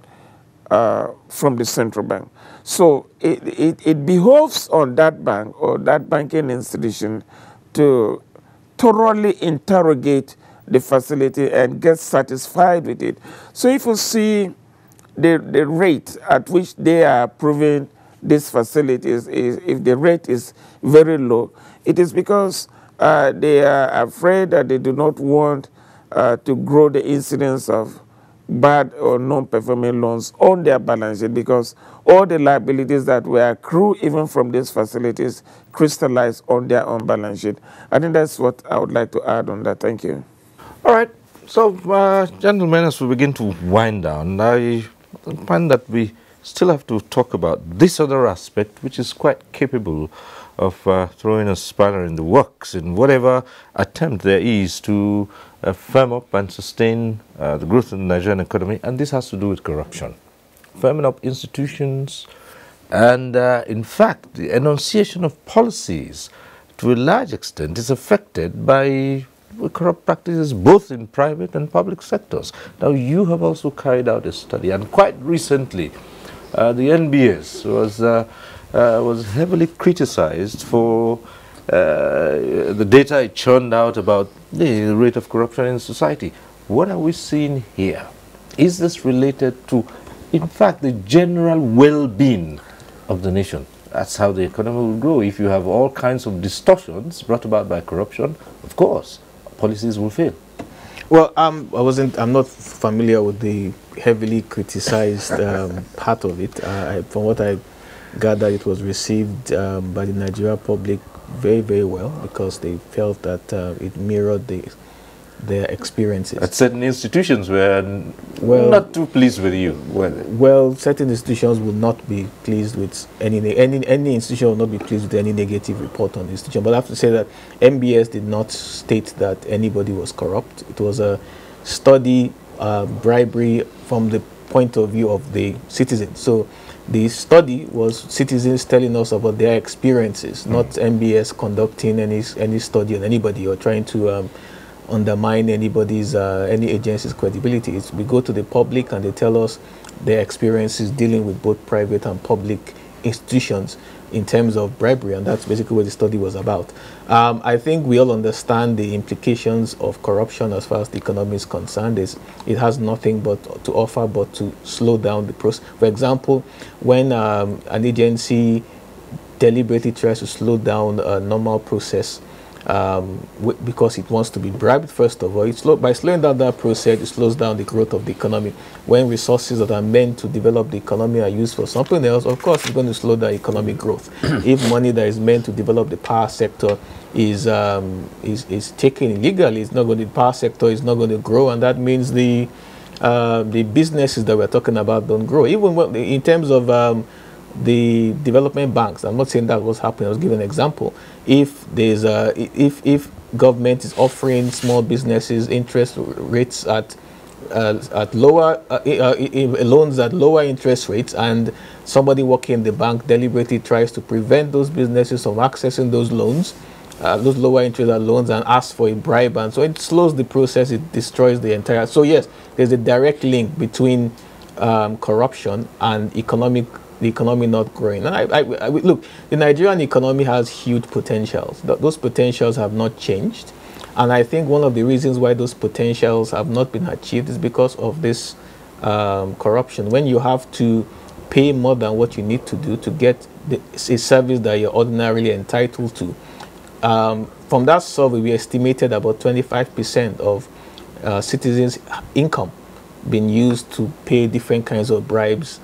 from the central bank. So it behoves on that bank or that banking institution to thoroughly interrogate the facility and get satisfied with it. So if you see the rate at which they are approving these facilities, if the rate is very low, it is because they are afraid that they do not want to grow the incidence of bad or non-performing loans on their balance sheet, because all the liabilities that were accrued even from these facilities crystallize on their own balance sheet. I think that's what I would like to add on that. Thank you. All right. So, gentlemen, as we begin to wind down, I find that we still have to talk about this other aspect, which is quite capable of throwing a spanner in the works in whatever attempt there is to firm up and sustain the growth in the Nigerian economy, and this has to do with corruption. Firming up institutions and, in fact, the enunciation of policies to a large extent is affected by corrupt practices both in private and public sectors. Now, you have also carried out a study, and quite recently, the NBS was heavily criticized for the data it churned out about the rate of corruption in society. What are we seeing here? Is this related to, in fact, the general well-being of the nation? That's how the economy will grow. If you have all kinds of distortions brought about by corruption, of course, policies will fail. Well, I'm not familiar with the heavily criticized part of it. From what I gather, it was received by the Nigerian public very, very well, because they felt that it mirrored their experiences. At certain institutions were not too pleased with you. Well, certain institutions will not be pleased with any institution will not be pleased with any negative report on the institution. But I have to say that MBS did not state that anybody was corrupt. It was a study, bribery from the point of view of the citizens. So the study was citizens telling us about their experiences, not MBS conducting any study on anybody or trying to undermine anybody's any agency's credibility. We go to the public and they tell us their experiences dealing with both private and public institutions in terms of bribery, and that's basically what the study was about. I think we all understand the implications of corruption as far as the economy is concerned. It has nothing but to offer but to slow down the process. For example, when an agency deliberately tries to slow down a normal process because it wants to be bribed, first of all, by slowing down that process, it slows down the growth of the economy. When resources that are meant to develop the economy are used for something else, of course, it's going to slow down economic growth. If money that is meant to develop the power sector is taken illegally, the power sector is not going to grow, and that means the businesses that we're talking about don't grow. Even in terms of the development banks, I'm not saying that was happening. I was giving an example. If there's if government is offering small businesses interest rates at lower loans at lower interest rates, and somebody working in the bank deliberately tries to prevent those businesses from accessing those loans, those lower interest loans, and asks for a bribe, and so it slows the process. It destroys the entire. So yes, there's a direct link between corruption and the economy not growing. And I look, the Nigerian economy has huge potentials. Those potentials have not changed. And I think one of the reasons why those potentials have not been achieved is because of this corruption. When you have to pay more than what you need to do to get a service that you're ordinarily entitled to. From that survey, we estimated about 25% of citizens' income being used to pay different kinds of bribes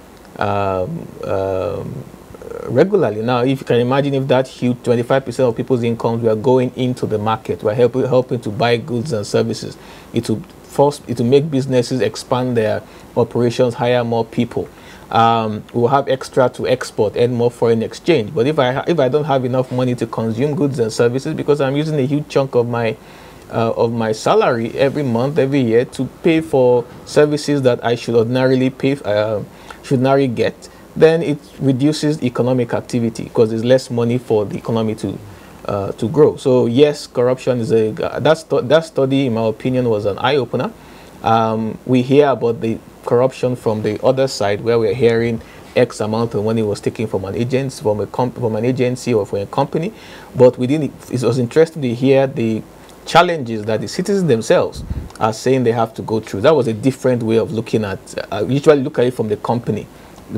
regularly. Now, if you can imagine, if that huge 25% of people's incomes were going into the market, were helping to buy goods and services, it will make businesses expand their operations, hire more people. We'll have extra to export and more foreign exchange. But if I don't have enough money to consume goods and services because I'm using a huge chunk of my salary every month, every year to pay for services that I should ordinarily get, then it reduces economic activity because there's less money for the economy to grow. So yes, corruption is that study, in my opinion, was an eye-opener. We hear about the corruption from the other side, where we're hearing X amount of money was taken from an agency, from an agency or from a company. But it was interesting to hear the challenges that the citizens themselves are saying they have to go through. That was a different way of looking at. Usually look at it from the company,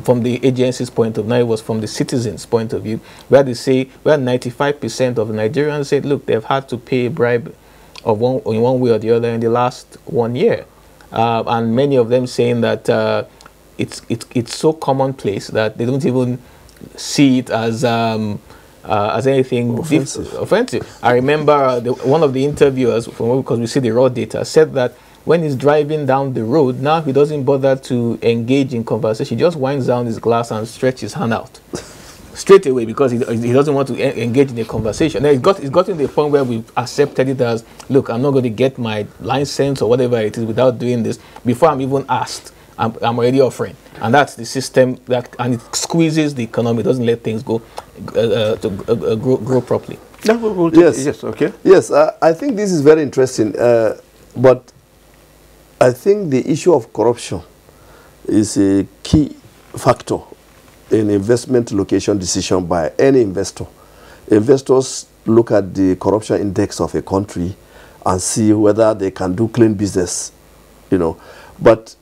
from the agency's point of view. Now it was from the citizens' point of view, where they say, where 95% of the Nigerians said, look, they've had to pay a bribe in one way or the other in the last 1 year, and many of them saying that it's so commonplace that they don't even see it as anything offensive. I remember one of the interviewers, because we see the raw data, said that when he's driving down the road, now he doesn't bother to engage in conversation. He just winds down his glass and stretches his hand out straight away because he doesn't want to engage in a conversation. Now it's gotten to the point where we've accepted it as, look, I'm not going to get my license or whatever it is without doing this. Before I'm even asked, I'm already offering. And that's the system and it squeezes the economy, doesn't let things go grow properly. Yes, okay. Yes, I think this is very interesting, but I think the issue of corruption is a key factor in investment location decision by any investor. Investors look at the corruption index of a country and see whether they can do clean business, But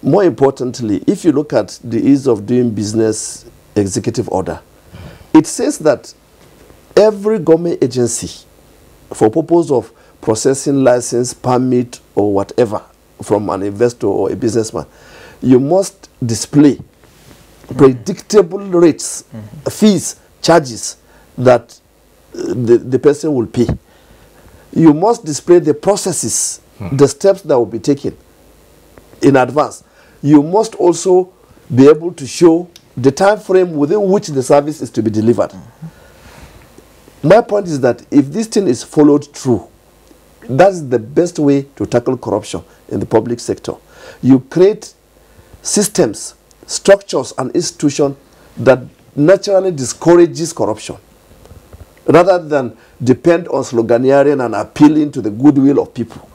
more importantly, if you look at the ease of doing business executive order, it says that every government agency, for purpose of processing license, permit, or whatever from an investor or a businessman, you must display predictable rates, fees, charges that the person will pay. You must display the processes the steps that will be taken in advance. You must also be able to show the time frame within which the service is to be delivered. My point is that if this thing is followed through, that's the best way to tackle corruption in the public sector. You create systems, structures, and institutions that naturally discourages corruption, rather than depend on sloganeering and appealing to the goodwill of people.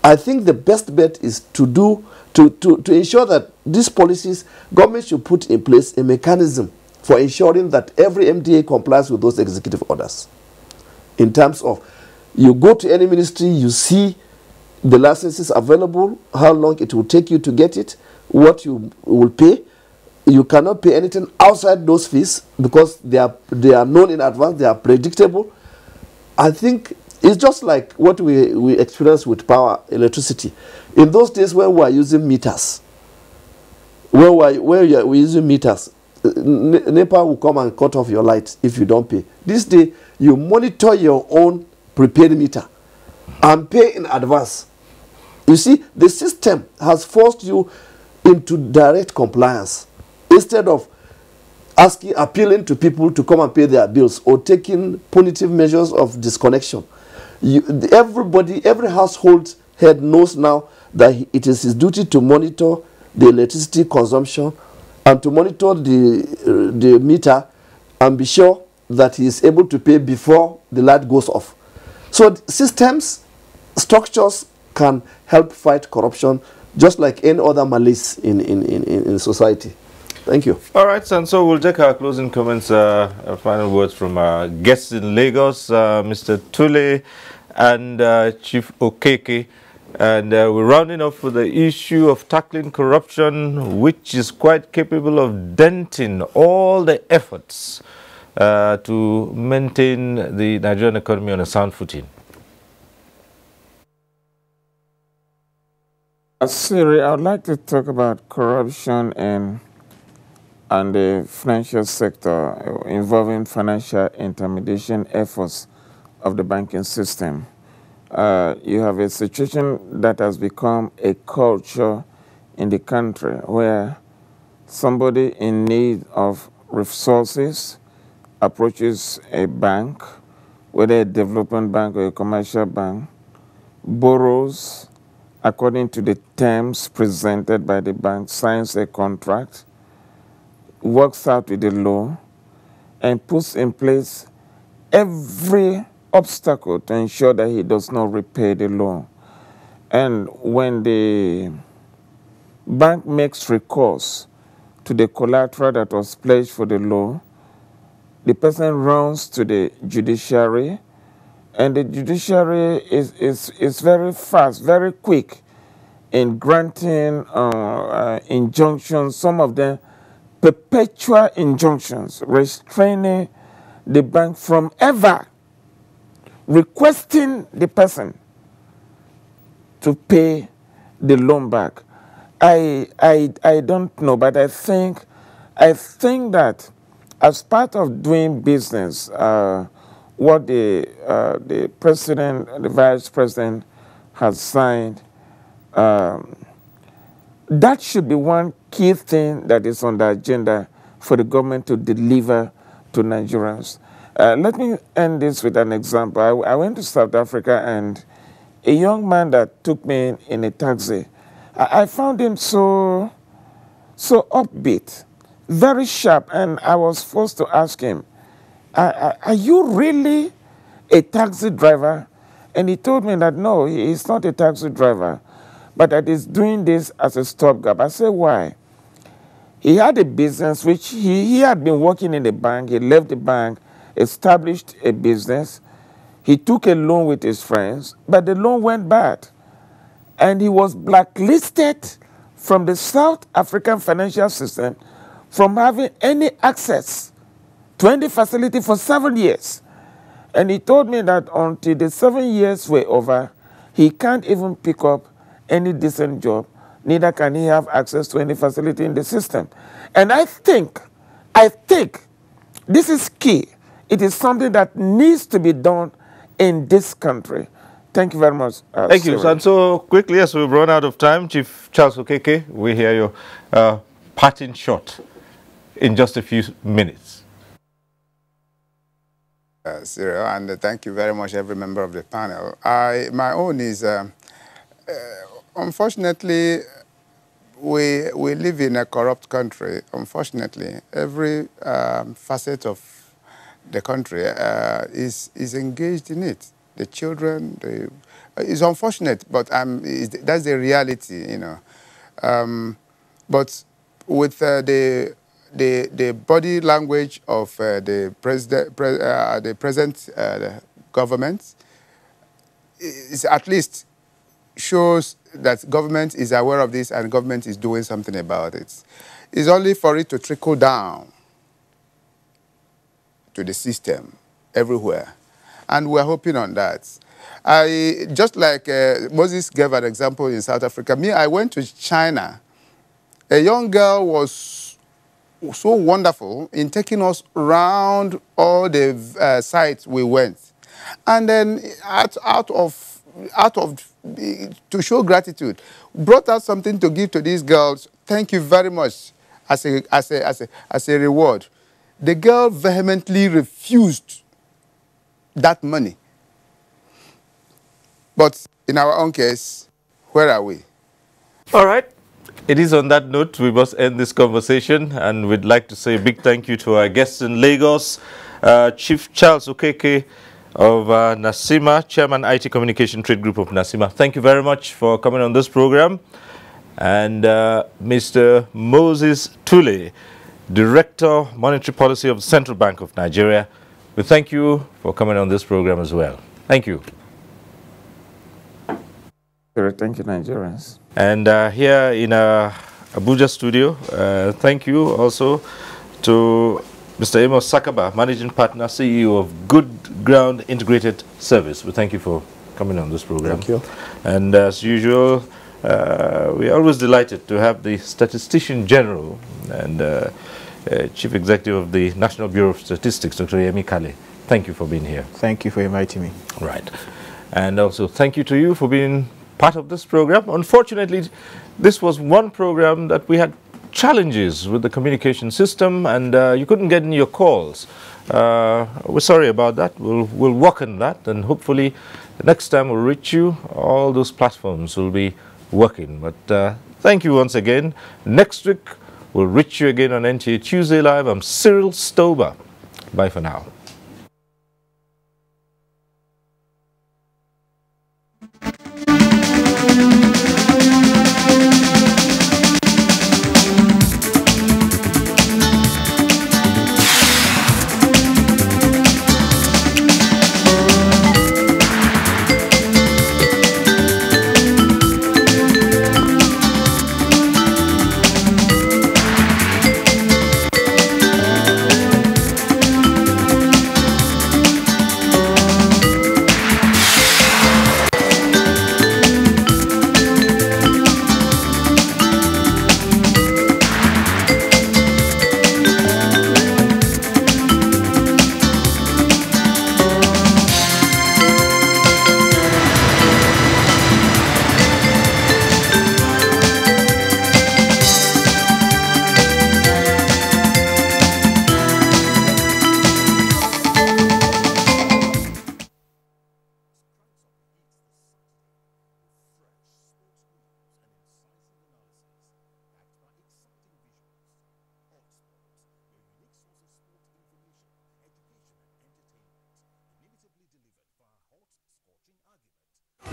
I think the best bet is to ensure that these policies, government should put in place a mechanism for ensuring that every MDA complies with those executive orders. In terms of, you go to any ministry, you see the licenses available, how long it will take you to get it, what you will pay. You cannot pay anything outside those fees because they are known in advance, they are predictable. I think it's just like what we experience with power, electricity. In those days when we are using meters, we're using meters, NEPA will come and cut off your light if you don't pay. This day, you monitor your own prepaid meter and pay in advance. You see, the system has forced you into direct compliance instead of appealing to people to come and pay their bills or taking punitive measures of disconnection. Every household head knows now that it is his duty to monitor the electricity consumption and to monitor the meter and be sure that he is able to pay before the light goes off. So systems, structures can help fight corruption just like any other malice in society. Thank you. All right, and so we'll take our closing comments, final words from our guests in Lagos, Mr. Tule and Chief Okeke. And we're rounding off with the issue of tackling corruption, which is quite capable of denting all the efforts to maintain the Nigerian economy on a sound footing. Siri, I would like to talk about corruption and the financial sector involving financial intermediation efforts of the banking system. You have a situation that has become a culture in the country where somebody in need of resources approaches a bank, whether a development bank or a commercial bank, borrows according to the terms presented by the bank, signs a contract, works out with the law, and puts in place every obstacle to ensure that he does not repay the loan. And when the bank makes recourse to the collateral that was pledged for the loan, the person runs to the judiciary, and the judiciary is very fast, very quick in granting injunctions, some of them perpetual injunctions, restraining the bank from ever requesting the person to pay the loan back. I don't know, but I think that as part of doing business, what the president, the vice president has signed, that should be one key thing that is on the agenda for the government to deliver to Nigerians. Let me end this with an example. I went to South Africa, and a young man that took me in a taxi, I found him so upbeat, very sharp, and I was forced to ask him, are you really a taxi driver? And he told me that no, he's not a taxi driver, but that he's doing this as a stopgap. I said, why? He had a business which he had been working in the bank. He left the bank, established a business. He took a loan with his friends, but the loan went bad. And he was blacklisted from the South African financial system from having any access to any facility for 7 years. And he told me that until the 7 years were over, he can't even pick up any decent job, neither can he have access to any facility in the system. And I think this is key. It is something that needs to be done in this country. Thank you very much. Thank you. And so quickly, as we've run out of time, Chief Charles Okeke, we hear your parting shot in just a few minutes. Cyril, and thank you very much, every member of the panel. My own is, unfortunately, we live in a corrupt country. Unfortunately, every facet of the country is engaged in it. The children, it's unfortunate, but that's the reality, you know. But with the body language of the present government, is at least shows that government is aware of this and government is doing something about it. It's only for it to trickle down to the system everywhere. And we're hoping on that. Just like Moses gave an example in South Africa, I went to China. A young girl was so wonderful in taking us around all the sites we went. And then to show gratitude, brought out something to give to these girls. Thank you very much as a reward. The girl vehemently refused that money. But in our own case, where are we? All right. It is on that note we must end this conversation, and we'd like to say a big thank you to our guests in Lagos, Chief Charles Okeke of NASIMA, Chairman IT Communication Trade Group of NASIMA. Thank you very much for coming on this program. And Mr. Moses Tule, Director, Monetary Policy of the Central Bank of Nigeria. We thank you for coming on this program as well. Thank you. Thank you, Nigerians. And here in our Abuja studio, thank you also to Mr. Amos Sakaba, Managing Partner, CEO of Good Ground Integrated Service. We thank you for coming on this program. Thank you. And as usual, we are always delighted to have the Statistician General and Chief Executive of the National Bureau of Statistics, Dr. Yemi Kale. Thank you for being here. Thank you for inviting me. Right. And also thank you to you for being part of this program. Unfortunately, this was one program that we had challenges with the communication system, and you couldn't get in your calls. We're sorry about that. We'll work on that, and hopefully next time we'll reach you. All those platforms will be working. But thank you once again. Next week we'll reach you again on NTA Tuesday Live. I'm Cyril Stober. Bye for now.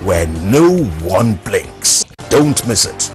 Where no one blinks. Don't miss it.